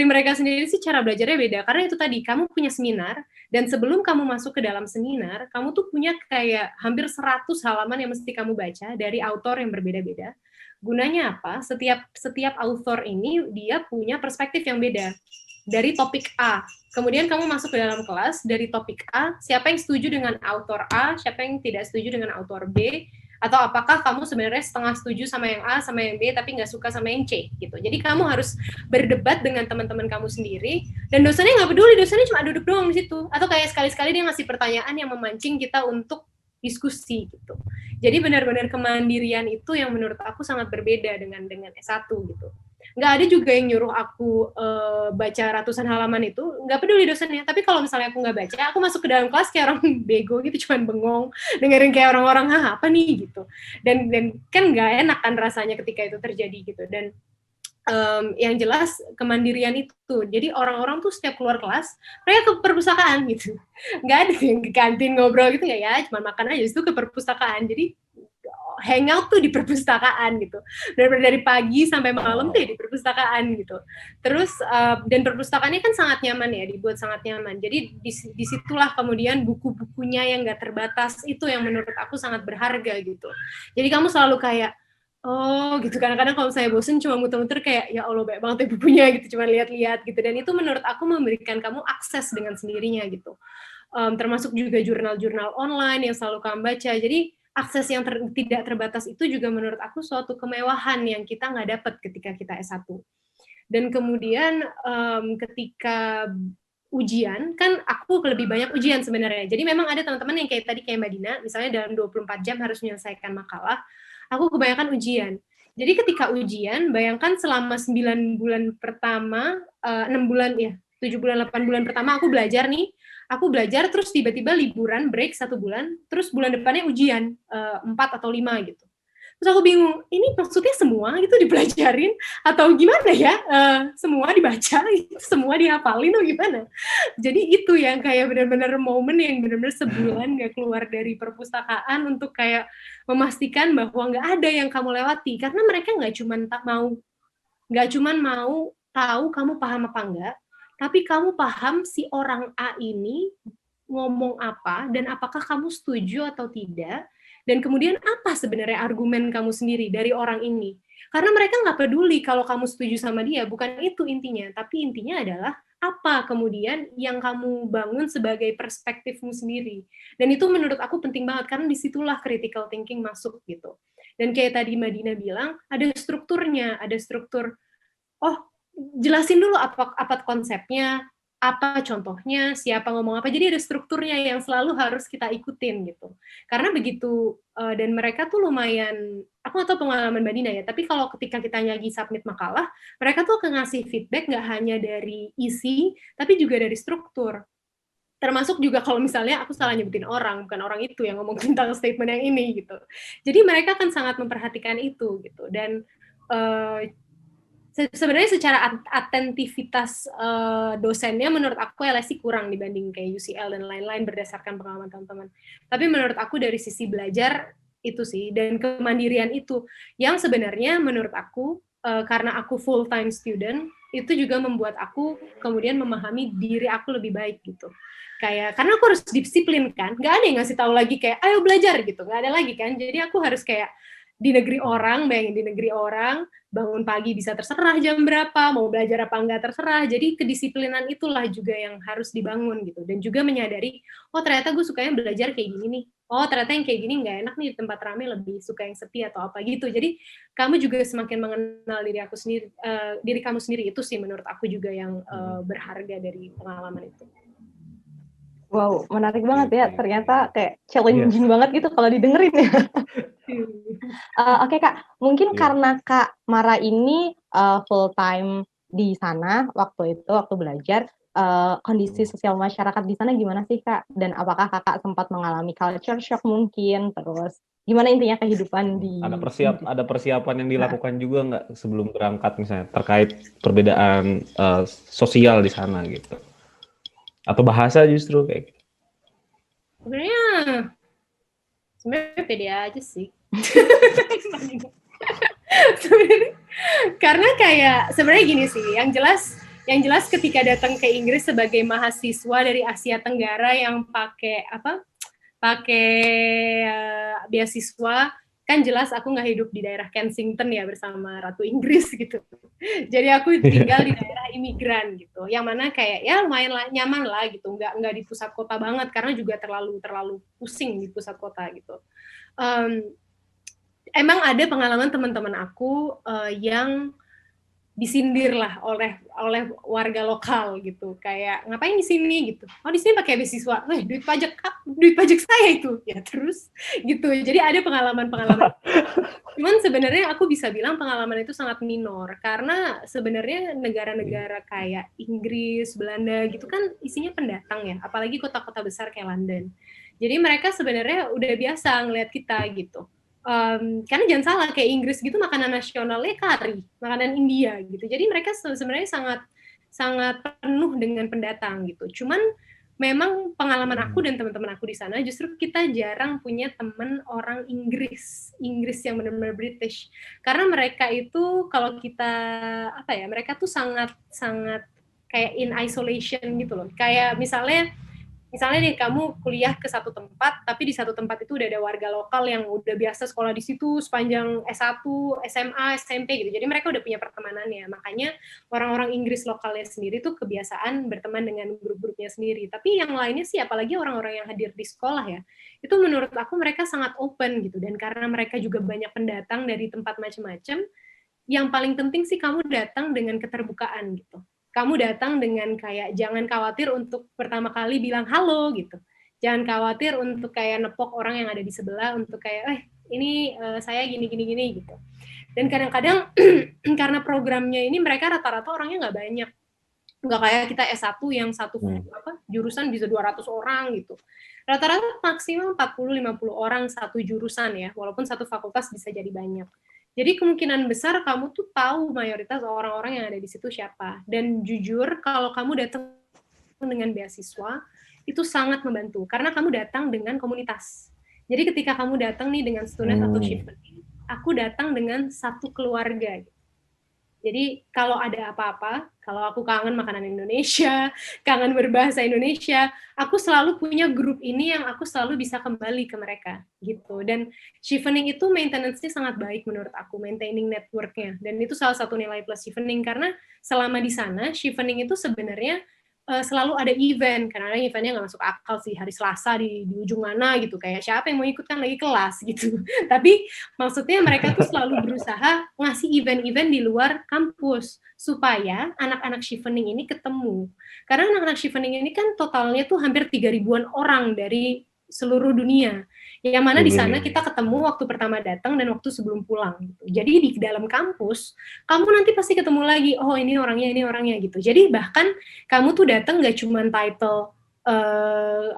mereka sendiri sih cara belajarnya beda. Karena itu tadi, kamu punya seminar, dan sebelum kamu masuk ke dalam seminar, kamu tuh punya kayak hampir 100 halaman yang mesti kamu baca dari author yang berbeda-beda. Gunanya apa? Setiap author ini dia punya perspektif yang beda dari topik A. Kemudian kamu masuk ke dalam kelas dari topik A, siapa yang setuju dengan author A, siapa yang tidak setuju dengan author B, atau apakah kamu sebenarnya setengah setuju sama yang A, sama yang B, tapi nggak suka sama yang C, gitu. Jadi kamu harus berdebat dengan teman-teman kamu sendiri, dan dosennya nggak peduli, dosennya cuma duduk doang di situ. Atau kayak sekali-sekali dia ngasih pertanyaan yang memancing kita untuk diskusi, gitu. Jadi benar-benar kemandirian itu yang menurut aku sangat berbeda dengan S1, gitu. Nggak ada juga yang nyuruh aku baca ratusan halaman itu, nggak peduli dosennya. Tapi kalau misalnya aku nggak baca, aku masuk ke dalam kelas kayak orang bego gitu, cuman bengong, dengerin kayak orang-orang, apa nih gitu. Dan kan nggak enak kan rasanya ketika itu terjadi gitu. Dan yang jelas kemandirian itu, jadi orang-orang tuh setiap keluar kelas, mereka ke perpustakaan gitu. Nggak ada yang ke kantin ngobrol gitu, ya cuma makan aja, itu ke perpustakaan. Jadi hangout tuh di perpustakaan gitu, dari pagi sampai malam tuh di perpustakaan gitu. Terus dan perpustakaannya kan sangat nyaman ya, dibuat sangat nyaman. Jadi disitulah kemudian buku-bukunya yang nggak terbatas itu yang menurut aku sangat berharga gitu. Jadi kamu selalu kayak gitu. Kadang-kadang kalau saya bosen cuma muter-muter kayak ya Allah banyak banget ya bukunya gitu, cuma lihat-lihat gitu. Dan itu menurut aku memberikan kamu akses dengan sendirinya gitu. Termasuk juga jurnal-jurnal online yang selalu kamu baca. Jadi akses yang tidak terbatas itu juga menurut aku suatu kemewahan yang kita nggak dapat ketika kita S1. Dan kemudian ketika ujian, kan aku lebih banyak ujian sebenarnya. Jadi memang ada teman-teman yang kayak tadi, kayak Mbak Dina, misalnya dalam 24 jam harus menyelesaikan makalah, aku kebanyakan ujian. Jadi ketika ujian, bayangkan selama 9 bulan pertama, 6 bulan ya, 7 bulan, 8 bulan pertama aku belajar terus tiba-tiba liburan, break 1 bulan, terus bulan depannya ujian, 4 atau 5 gitu. Terus aku bingung, ini maksudnya semua itu dipelajarin atau gimana ya? Semua dibaca, semua dihafalin atau gimana? Jadi itu yang kayak benar-benar momen yang benar-benar sebulan gak keluar dari perpustakaan untuk kayak memastikan bahwa nggak ada yang kamu lewati. Karena mereka nggak cuman mau tahu kamu paham apa enggak, tapi kamu paham si orang A ini ngomong apa dan apakah kamu setuju atau tidak. Dan kemudian apa sebenarnya argumen kamu sendiri dari orang ini? Karena mereka nggak peduli kalau kamu setuju sama dia, bukan itu intinya. Tapi intinya adalah apa kemudian yang kamu bangun sebagai perspektifmu sendiri. Dan itu menurut aku penting banget, karena disitulah critical thinking masuk gitu. Dan kayak tadi Madina bilang, ada strukturnya, ada struktur, jelasin dulu apa konsepnya, apa contohnya, siapa ngomong apa, jadi ada strukturnya yang selalu harus kita ikutin gitu. Karena begitu, dan mereka tuh lumayan, aku nggak tahu pengalaman Mbak Dina ya, tapi kalau ketika kita lagi submit makalah, mereka tuh akan ngasih feedback nggak hanya dari isi, tapi juga dari struktur. Termasuk juga kalau misalnya aku salah nyebutin orang, bukan orang itu yang ngomong tentang statement yang ini gitu. Jadi mereka akan sangat memperhatikan itu gitu. Dan sebenarnya secara atentivitas dosennya menurut aku LSI kurang dibanding kayak UCL dan lain-lain berdasarkan pengalaman teman-teman. Tapi menurut aku dari sisi belajar itu sih, dan kemandirian itu yang sebenarnya menurut aku karena aku full time student itu juga membuat aku kemudian memahami diri aku lebih baik gitu. Kayak karena aku harus disiplin kan, nggak ada yang ngasih tahu lagi kayak ayo belajar gitu, nggak ada lagi kan. Jadi aku harus kayak di negeri orang, bayangin di negeri orang, bangun pagi bisa terserah jam berapa, mau belajar apa enggak terserah. Jadi kedisiplinan itulah juga yang harus dibangun gitu. Dan juga menyadari, oh ternyata gue sukanya belajar kayak gini nih. Oh ternyata yang kayak gini nggak enak nih di tempat rame, lebih suka yang sepi atau apa gitu. Jadi kamu juga semakin mengenal diri kamu sendiri, itu sih menurut aku juga yang berharga dari pengalaman itu. Wow, menarik banget ya. Ternyata kayak challenging banget gitu kalau didengerin ya. Oke Kak, mungkin karena Kak Mara ini full time di sana waktu belajar, kondisi sosial masyarakat di sana gimana sih Kak? Dan apakah Kakak sempat mengalami culture shock mungkin? Terus gimana intinya kehidupan di... Ada persiapan yang dilakukan juga nggak sebelum berangkat misalnya terkait perbedaan sosial di sana gitu? Atau bahasa justru kayak gitu? Sebenarnya pede aja sih. Karena kayak sebenarnya gini sih, yang jelas ketika datang ke Inggris sebagai mahasiswa dari Asia Tenggara yang pakai beasiswa, kan jelas aku nggak hidup di daerah Kensington ya bersama Ratu Inggris gitu. Jadi aku tinggal di daerah imigran gitu, yang mana kayak ya lumayan nyaman lah gitu, nggak di pusat kota banget karena juga terlalu pusing di pusat kota gitu. Emang ada pengalaman teman-teman aku yang disindir lah oleh warga lokal gitu, kayak ngapain di sini gitu, oh di sini pakai beasiswa, duit pajak saya itu ya, terus gitu. Jadi ada pengalaman cuman sebenarnya aku bisa bilang pengalaman itu sangat minor, karena sebenarnya negara-negara kayak Inggris, Belanda gitu kan isinya pendatang ya, apalagi kota-kota besar kayak London. Jadi mereka sebenarnya udah biasa ngelihat kita gitu. Karena jangan salah, kayak Inggris gitu makanan nasionalnya kari, makanan India gitu. Jadi mereka sebenarnya sangat penuh dengan pendatang gitu. Cuman memang pengalaman aku dan teman-teman aku di sana justru kita jarang punya teman orang Inggris yang benar-benar British. Karena mereka itu kalau kita mereka tuh sangat kayak in isolation gitu loh. Kayak misalnya nih kamu kuliah ke satu tempat, tapi di satu tempat itu udah ada warga lokal yang udah biasa sekolah di situ sepanjang S1, SMA, SMP gitu. Jadi mereka udah punya pertemanannya. Makanya orang-orang Inggris lokalnya sendiri tuh kebiasaan berteman dengan grup-grupnya sendiri. Tapi yang lainnya sih, apalagi orang-orang yang hadir di sekolah ya, itu menurut aku mereka sangat open gitu. Dan karena mereka juga banyak pendatang dari tempat macam-macam, yang paling penting sih kamu datang dengan keterbukaan gitu. Kamu datang dengan kayak jangan khawatir untuk pertama kali bilang halo gitu. Jangan khawatir untuk kayak nepok orang yang ada di sebelah untuk kayak ini saya gini gitu. Dan kadang-kadang karena programnya ini mereka rata-rata orangnya nggak banyak. Nggak kayak kita S1 yang satu jurusan bisa 200 orang gitu. Rata-rata maksimal 40-50 orang satu jurusan ya, walaupun satu fakultas bisa jadi banyak. Jadi kemungkinan besar kamu tuh tahu mayoritas orang-orang yang ada di situ siapa. Dan jujur kalau kamu datang dengan beasiswa, itu sangat membantu karena kamu datang dengan komunitas. Jadi ketika kamu datang nih dengan student atau shipment, aku datang dengan satu keluarga. Jadi kalau ada apa-apa, kalau aku kangen makanan Indonesia, kangen berbahasa Indonesia, aku selalu punya grup ini yang aku selalu bisa kembali ke mereka gitu. Dan Chevening itu maintenance-nya sangat baik menurut aku, maintaining network-nya. Dan itu salah satu nilai plus Chevening karena selama di sana Chevening itu sebenarnya selalu ada event, karena eventnya nggak masuk akal sih, hari Selasa di ujung mana gitu, kayak siapa yang mau ikut kan lagi kelas gitu. Tapi maksudnya mereka tuh selalu berusaha ngasih event-event di luar kampus, supaya anak-anak Chevening ini ketemu. Karena anak-anak Chevening ini kan totalnya tuh hampir 3.000-an orang dari seluruh dunia. Yang mana di sana kita ketemu waktu pertama datang dan waktu sebelum pulang gitu. Jadi di dalam kampus kamu nanti pasti ketemu lagi, oh ini orangnya gitu. Jadi bahkan kamu tuh datang gak cuma title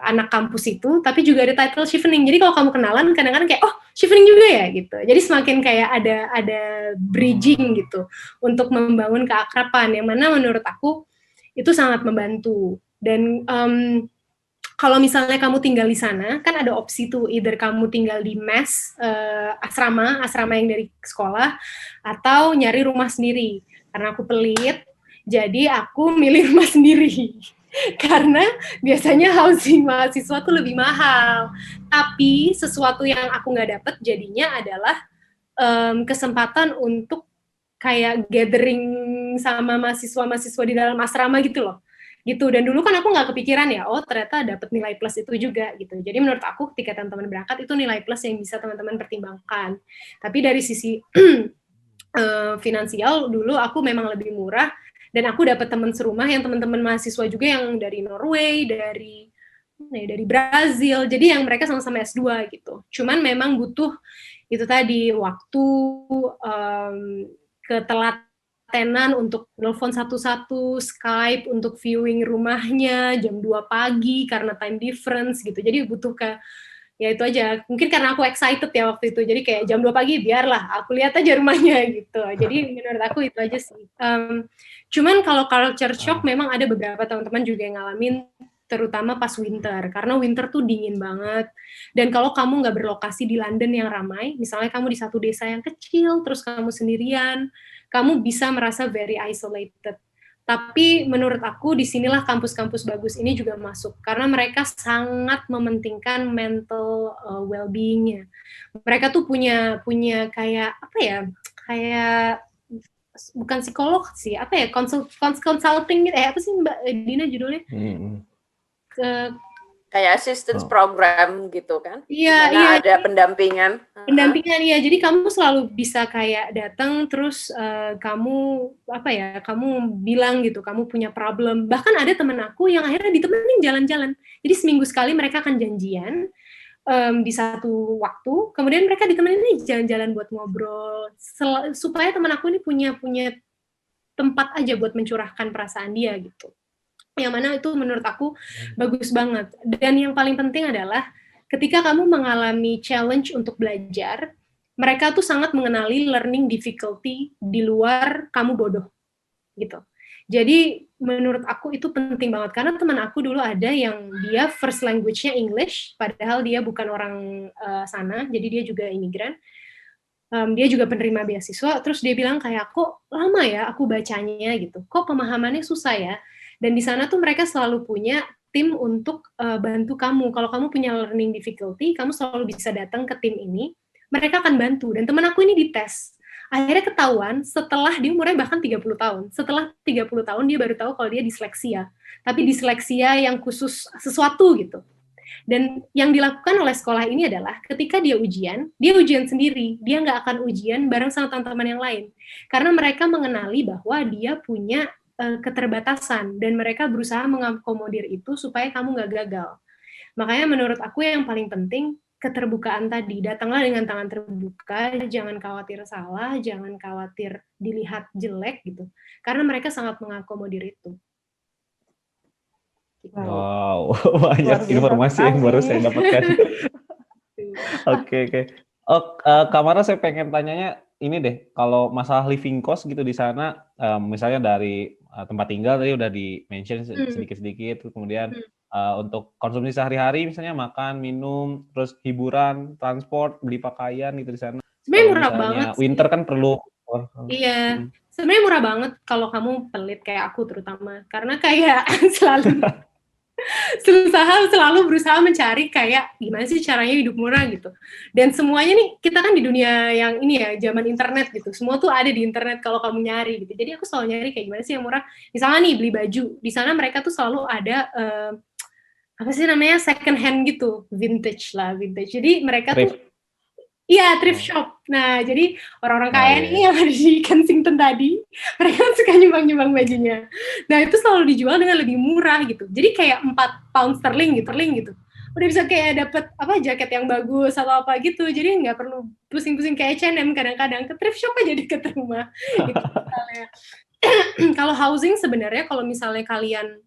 anak kampus itu, tapi juga ada title Chevening. Jadi kalau kamu kenalan kadang-kadang kayak oh Chevening juga ya gitu. Jadi semakin kayak ada bridging gitu untuk membangun keakraban yang mana menurut aku itu sangat membantu. Dan kalau misalnya kamu tinggal di sana, kan ada opsi tuh, either kamu tinggal di mes, asrama yang dari sekolah, atau nyari rumah sendiri. Karena aku pelit, jadi aku milih rumah sendiri. Karena biasanya housing mahasiswa tuh lebih mahal. Tapi sesuatu yang aku nggak dapet jadinya adalah kesempatan untuk kayak gathering sama mahasiswa-mahasiswa di dalam asrama gitu loh. Gitu. Dan dulu kan aku nggak kepikiran ya, oh ternyata dapat nilai plus itu juga gitu. Jadi menurut aku ketika teman-teman berangkat itu nilai plus yang bisa teman-teman pertimbangkan. Tapi dari sisi finansial dulu aku memang lebih murah dan aku dapat teman serumah yang teman-teman mahasiswa juga yang dari Norway, dari Brazil. Jadi yang mereka sama-sama S2 gitu. Cuman memang butuh itu tadi waktu ketelatenan untuk telepon satu-satu, Skype untuk viewing rumahnya jam 2 pagi karena time difference gitu. Jadi butuh ya itu aja. Mungkin karena aku excited ya waktu itu. Jadi kayak jam 2 pagi biarlah aku lihat aja rumahnya gitu. Jadi menurut aku itu aja sih. Cuman kalau culture shock memang ada beberapa teman-teman juga yang ngalamin, terutama pas winter, karena winter tuh dingin banget, dan kalau kamu nggak berlokasi di London yang ramai, misalnya kamu di satu desa yang kecil, terus kamu sendirian, kamu bisa merasa very isolated. Tapi menurut aku disinilah kampus-kampus bagus ini juga masuk, karena mereka sangat mementingkan mental well-being-nya. Mereka tuh punya kayak apa ya, kayak bukan psikolog sih, apa ya, consulting gitu, apa sih Mbak Dina judulnya? Kayak assistance program gitu kan? Iya, ada pendampingan. Pendampingan ya, jadi kamu selalu bisa kayak datang terus kamu bilang gitu, kamu punya problem. Bahkan ada temen aku yang akhirnya ditemenin jalan-jalan. Jadi seminggu sekali mereka akan janjian di satu waktu, kemudian mereka ditemenin jalan-jalan buat ngobrol, supaya temen aku ini punya tempat aja buat mencurahkan perasaan dia gitu. Yang mana itu menurut aku bagus banget. Dan yang paling penting adalah ketika kamu mengalami challenge untuk belajar, mereka tuh sangat mengenali learning difficulty di luar kamu bodoh gitu. Jadi menurut aku itu penting banget, karena teman aku dulu ada yang dia first language-nya English, padahal dia bukan orang sana, jadi dia juga imigran. Dia juga penerima beasiswa, terus dia bilang kayak, kok lama ya aku bacanya gitu, kok pemahamannya susah ya. Dan di sana tuh mereka selalu punya tim untuk bantu kamu. Kalau kamu punya learning difficulty, kamu selalu bisa datang ke tim ini, mereka akan bantu. Dan teman aku ini dites. Akhirnya ketahuan setelah dia umurnya bahkan 30 tahun. Setelah 30 tahun dia baru tahu kalau dia disleksia. Tapi disleksia yang khusus sesuatu gitu. Dan yang dilakukan oleh sekolah ini adalah ketika dia ujian sendiri. Dia nggak akan ujian bareng sama teman-teman yang lain. Karena mereka mengenali bahwa dia punya keterbatasan dan mereka berusaha mengakomodir itu supaya kamu nggak gagal. Makanya menurut aku yang paling penting keterbukaan tadi. Datanglah dengan tangan terbuka, jangan khawatir salah, jangan khawatir dilihat jelek gitu. Karena mereka sangat mengakomodir itu. Wow, banyak informasi yang baru saya dapatkan. Oke. Kak Mara, saya pengen tanyanya ini deh, kalau masalah living cost gitu di sana, misalnya dari tempat tinggal tadi udah di-mention sedikit-sedikit, kemudian untuk konsumsi sehari-hari misalnya makan, minum, terus hiburan, transport, beli pakaian gitu di sana. Sebenarnya Kalau murah misalnya banget sih. winter kan perlu. Iya, sebenarnya murah banget kalau kamu pelit kayak aku terutama, karena kayak selalu berusaha mencari kayak gimana sih caranya hidup murah gitu. Dan semuanya nih, kita kan di dunia yang ini ya, zaman internet gitu. Semua tuh ada di internet kalau kamu nyari gitu. Jadi aku selalu nyari kayak gimana sih yang murah. Misalnya nih beli baju, di sana mereka tuh selalu ada apa sih namanya, second hand gitu, vintage. Jadi mereka tuh iya, thrift shop. Nah, jadi orang-orang kaya nih yang ada di Kensington tadi, mereka suka nyumbang-nyumbang bajunya. Nah, itu selalu dijual dengan lebih murah gitu. Jadi kayak 4 pound sterling gitu. Udah bisa kayak dapet jaket yang bagus atau apa gitu. Jadi nggak perlu pusing-pusing kayak H&M kadang-kadang, ke thrift shop aja deket rumah. Gitu misalnya. Kalau housing sebenarnya kalau misalnya kalian,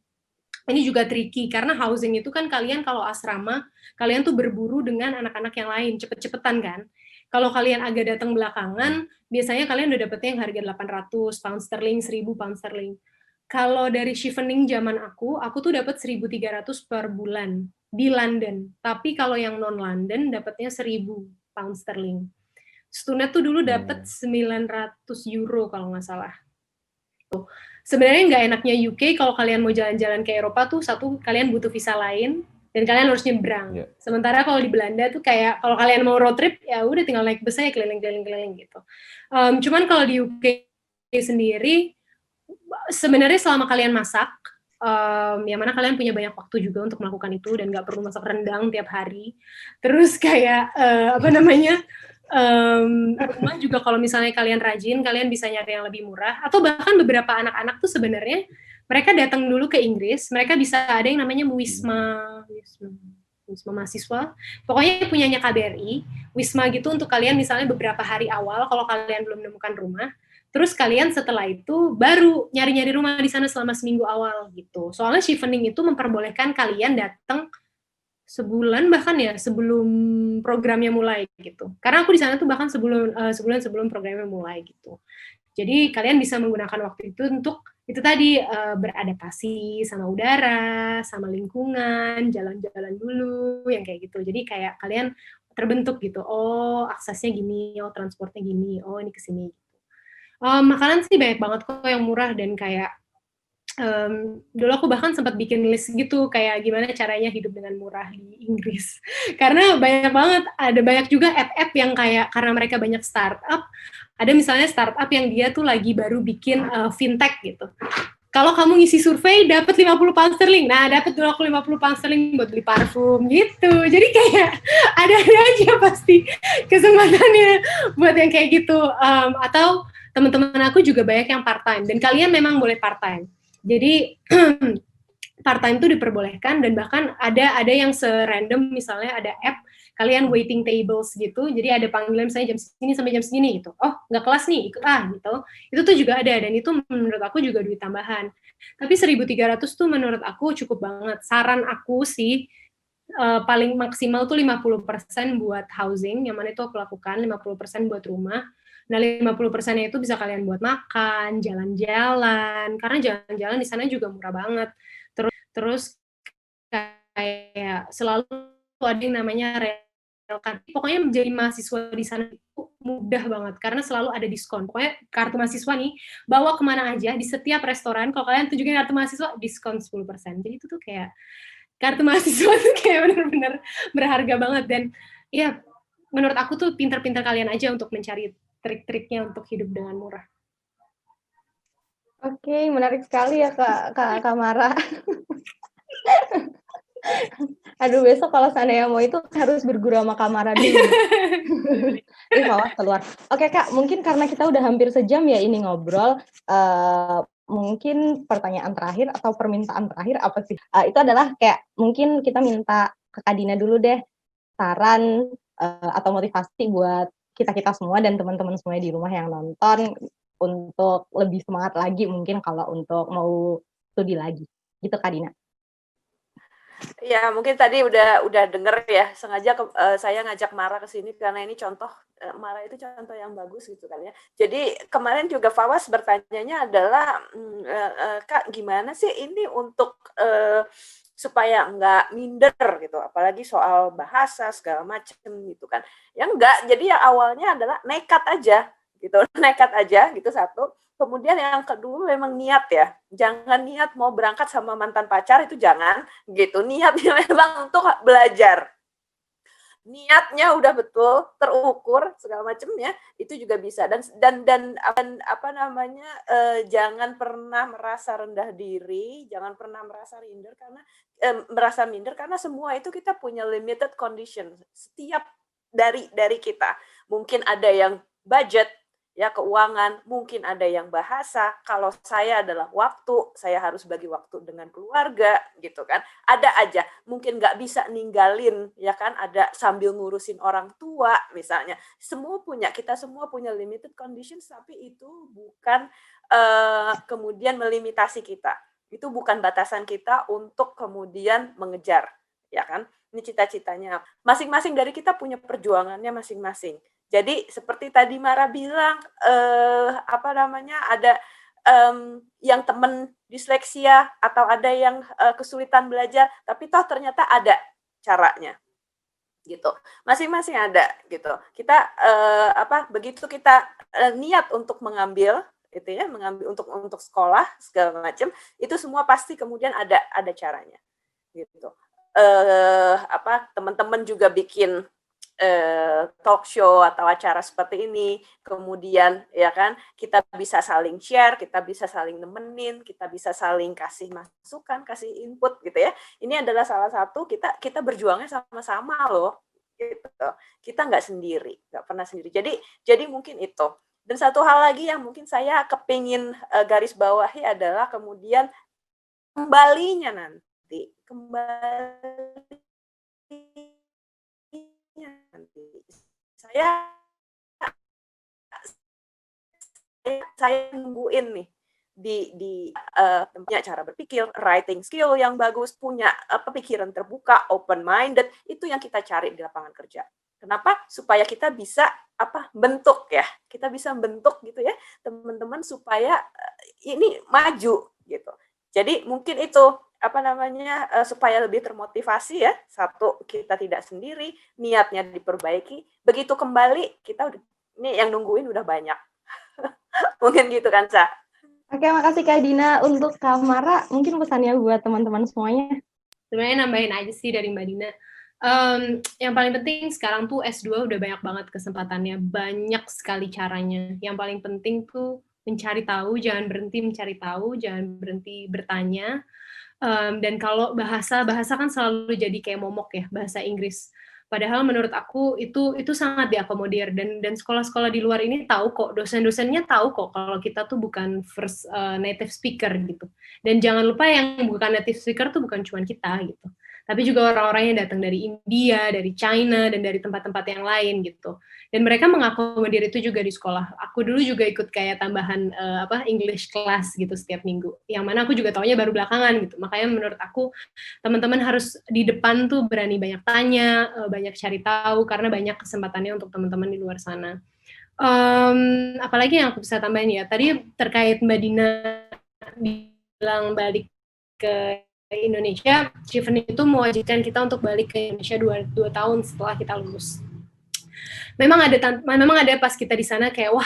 ini juga tricky karena housing itu kan kalian kalau asrama, kalian tuh berburu dengan anak-anak yang lain, cepet-cepetan kan. Kalau kalian agak datang belakangan, biasanya kalian udah dapetnya yang harga 800 pound sterling, 1000 pound sterling. Kalau dari Chevening zaman aku tuh dapat 1.300 per bulan di London. Tapi kalau yang non-London dapatnya 1.000 pound sterling. Student tuh dulu dapat 900 euro kalau nggak salah. Sebenarnya nggak enaknya UK kalau kalian mau jalan-jalan ke Eropa tuh, satu, kalian butuh visa lain dan kalian harus nyebrang. Sementara kalau di Belanda tuh kayak kalau kalian mau road trip ya udah tinggal naik bus aja keliling-keliling gitu. Cuman kalau di UK sendiri sebenarnya selama kalian masak, yang mana kalian punya banyak waktu juga untuk melakukan itu dan nggak perlu masak rendang tiap hari. Terus kayak rumah juga kalau misalnya kalian rajin, kalian bisa nyari yang lebih murah. Atau bahkan beberapa anak-anak tuh sebenarnya mereka datang dulu ke Inggris, mereka bisa ada yang namanya wisma mahasiswa. Pokoknya punyanya KBRI, wisma gitu untuk kalian misalnya beberapa hari awal kalau kalian belum menemukan rumah. Terus kalian setelah itu baru nyari-nyari rumah di sana selama seminggu awal gitu. Soalnya Chevening itu memperbolehkan kalian datang sebulan bahkan ya sebelum programnya mulai gitu. Karena aku di sana tuh bahkan sebulan sebelum programnya mulai gitu. Jadi kalian bisa menggunakan waktu itu untuk itu tadi beradaptasi sama udara, sama lingkungan, jalan-jalan dulu yang kayak gitu. Jadi kayak kalian terbentuk gitu. Oh, aksesnya gini, oh transportnya gini, oh ini kesini gitu. Makanan sih banyak banget kok yang murah dan kayak dulu aku bahkan sempat bikin list gitu kayak gimana caranya hidup dengan murah di Inggris karena banyak banget, ada banyak juga app-app yang kayak karena mereka banyak startup, ada misalnya startup yang dia tuh lagi baru bikin fintech gitu. Kalau kamu ngisi survei dapat 50 pound sterling, nah dapat dulu aku 50 pound sterling buat beli parfum gitu. Jadi kayak ada aja pasti kesempatannya buat yang kayak gitu. Atau teman-teman aku juga banyak yang part time dan kalian memang boleh part time. Jadi part-time itu diperbolehkan dan bahkan ada yang serandom misalnya ada app kalian waiting tables gitu, jadi ada panggilan misalnya jam segini sampai jam segini gitu. Oh, nggak kelas nih, ikut gitu. Itu tuh juga ada dan itu menurut aku juga duit tambahan. Tapi 1.300 tuh menurut aku cukup banget. Saran aku sih paling maksimal tuh 50% buat housing, yang mana itu aku lakukan, 50% buat rumah. Nah, 50%-nya itu bisa kalian buat makan, jalan-jalan, karena jalan-jalan di sana juga murah banget. Terus kayak selalu ada yang namanya rail card. Pokoknya menjadi mahasiswa di sana itu mudah banget, karena selalu ada diskon. Pokoknya kartu mahasiswa nih, bawa kemana aja, di setiap restoran, kalau kalian tunjukin kartu mahasiswa, diskon 10%. Jadi itu tuh kayak, kartu mahasiswa tuh kayak benar-benar berharga banget. Dan ya, menurut aku tuh pintar-pintar kalian aja untuk mencari trik-triknya untuk hidup dengan murah. Oke, menarik sekali ya Kak Mara. Aduh, besok kalau seandainya mau itu harus berguru sama Kak Mara dulu. Fawas keluar. Oke Kak, mungkin karena kita udah hampir sejam ya ini ngobrol, mungkin pertanyaan terakhir atau permintaan terakhir apa sih? Itu adalah kayak mungkin kita minta ke Kak Dina dulu deh saran atau motivasi buat kita semua dan teman-teman semua di rumah yang nonton untuk lebih semangat lagi mungkin kalau untuk mau studi lagi. Gitu Kak Dina. Ya, mungkin tadi udah denger ya, sengaja saya ngajak Mara ke sini karena ini contoh, Mara itu contoh yang bagus gitu kan ya. Jadi kemarin juga Fawas bertanyanya adalah, Kak gimana sih ini untuk supaya nggak minder gitu, apalagi soal bahasa segala macam gitu kan. Ya enggak, jadi ya awalnya adalah nekat aja gitu, nekat aja gitu satu. Kemudian yang kedua memang niat ya, jangan niat mau berangkat sama mantan pacar itu jangan gitu, niatnya memang untuk belajar, niatnya udah betul terukur segala macamnya itu juga bisa dan apa namanya jangan pernah merasa rendah diri, jangan pernah merasa minder karena semua itu kita punya limited condition setiap dari kita, mungkin ada yang budget ya, keuangan, mungkin ada yang bahasa. Kalau saya adalah waktu, saya harus bagi waktu dengan keluarga, gitu kan. Ada aja, mungkin nggak bisa ninggalin, ya kan, ada sambil ngurusin orang tua, misalnya. Kita semua punya limited conditions, tapi itu bukan kemudian melimitasi kita. Itu bukan batasan kita untuk kemudian mengejar, ya kan. Ini cita-citanya. Masing-masing dari kita punya perjuangannya masing-masing. Jadi seperti tadi Mara bilang, ada yang teman disleksia atau ada yang kesulitan belajar, tapi toh ternyata ada caranya, gitu. Masing-masing ada, gitu. Kita begitu kita niat untuk mengambil, itu ya, mengambil untuk sekolah segala macam, itu semua pasti kemudian ada caranya, gitu. Teman-teman juga bikin talk show atau acara seperti ini, kemudian ya kan kita bisa saling share, kita bisa saling nemenin, kita bisa saling kasih masukan, kasih input gitu ya. Ini adalah salah satu kita berjuangnya sama-sama loh, gitu. Kita nggak sendiri, nggak pernah sendiri. Jadi mungkin itu. Dan satu hal lagi yang mungkin saya kepingin garis bawahi adalah kemudian kembalinya nanti, saya nungguin nih punya cara berpikir, writing skill yang bagus, punya pikiran terbuka, open minded, itu yang kita cari di lapangan kerja. Kenapa? Supaya kita bisa bentuk ya, kita bisa bentuk gitu ya teman-teman supaya ini maju gitu. Jadi mungkin itu supaya lebih termotivasi ya. Satu, kita tidak sendiri, niatnya diperbaiki. Begitu kembali kita ini yang nungguin udah banyak. Mungkin gitu kan, Sa. Oke, makasih Kak Dina. Untuk Kak Mara, mungkin pesannya buat teman-teman semuanya. Sebenarnya nambahin aja sih dari Mbak Dina. Yang paling penting sekarang tuh S2 udah banyak banget kesempatannya, banyak sekali caranya. Yang paling penting tuh mencari tahu, jangan berhenti mencari tahu, jangan berhenti bertanya. Dan kalau bahasa kan selalu jadi kayak momok ya, bahasa Inggris. Padahal menurut aku itu sangat diakomodir dan sekolah-sekolah di luar ini tahu kok, dosen-dosennya tahu kok kalau kita tuh bukan first native speaker gitu. Dan jangan lupa yang bukan native speaker tuh bukan cuma kita gitu, tapi juga orang-orang yang datang dari India, dari China, dan dari tempat-tempat yang lain gitu. Dan mereka mengakomodir itu juga di sekolah. Aku dulu juga ikut kayak tambahan English class gitu setiap minggu. Yang mana aku juga taunya baru belakangan gitu. Makanya menurut aku teman-teman harus di depan tuh berani banyak tanya, banyak cari tahu karena banyak kesempatannya untuk teman-teman di luar sana. Apalagi yang aku bisa tambahin ya. Tadi terkait Mbak Dina bilang balik ke Indonesia, Chieftain itu mewajibkan kita untuk balik ke Indonesia 2 tahun setelah kita lulus. Memang ada pas kita di sana kayak wah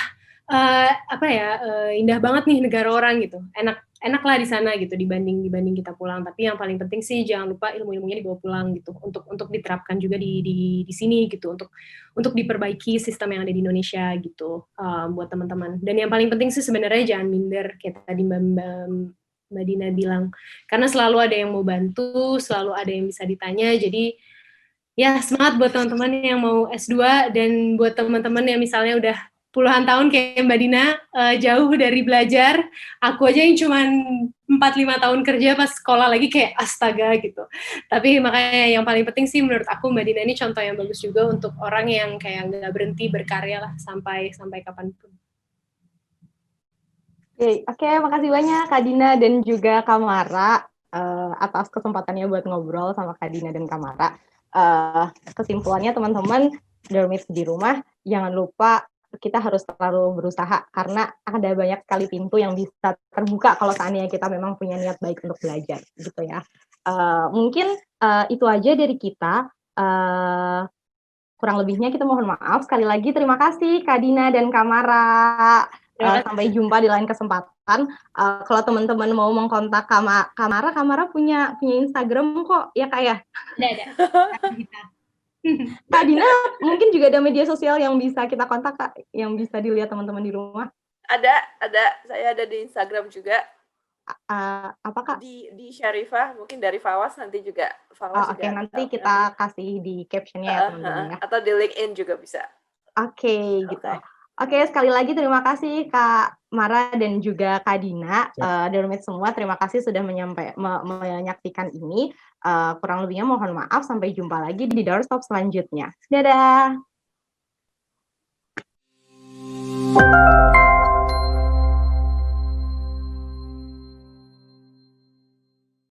indah banget nih negara orang gitu, enak lah di sana gitu dibanding kita pulang. Tapi yang paling penting sih jangan lupa ilmunya dibawa pulang gitu untuk diterapkan juga di sini gitu untuk diperbaiki sistem yang ada di Indonesia gitu buat teman-teman. Dan yang paling penting sih sebenarnya jangan minder kayak tadi Mbak Dina bilang, karena selalu ada yang mau bantu, selalu ada yang bisa ditanya. Jadi ya semangat buat teman-teman yang mau S2 dan buat teman-teman yang misalnya udah puluhan tahun kayak Mbak Dina jauh dari belajar. Aku aja yang cuma 4-5 tahun kerja pas sekolah lagi kayak astaga gitu. Tapi makanya yang paling penting sih menurut aku Mbak Dina ini contoh yang bagus juga untuk orang yang kayak nggak berhenti berkarya lah sampai kapanpun. Oke, makasih banyak Kak Dina dan juga Kak Mara. atas kesempatannya buat ngobrol sama Kak Dina dan Kak Mara. Kesimpulannya teman-teman, dormits di rumah, jangan lupa kita harus selalu berusaha karena ada banyak sekali pintu yang bisa terbuka kalau seandainya kita memang punya niat baik untuk belajar gitu ya. Mungkin itu aja dari kita. Kurang lebihnya kita mohon maaf. Sekali lagi terima kasih Kak Dina dan Kak Mara. Sampai jumpa di lain kesempatan. Kalau teman-teman mau mengkontak Kak Mara punya Instagram kok ya Kak ya? Ada. Kak Dina mungkin juga ada media sosial yang bisa kita kontak Kak, yang bisa dilihat teman-teman di rumah? Ada. Saya ada di Instagram juga. Apa Kak? Di Syarifah, mungkin dari Fawas nanti juga. Oke, nanti kita kasih di captionnya ya teman-teman ya. Atau di LinkedIn juga bisa. Oke, gitu. Oke, sekali lagi terima kasih Kak Mara dan juga Kak Dina, Dormit semua, terima kasih sudah menyaksikan ini. Kurang lebihnya mohon maaf, sampai jumpa lagi di Doorstop selanjutnya. Dadah!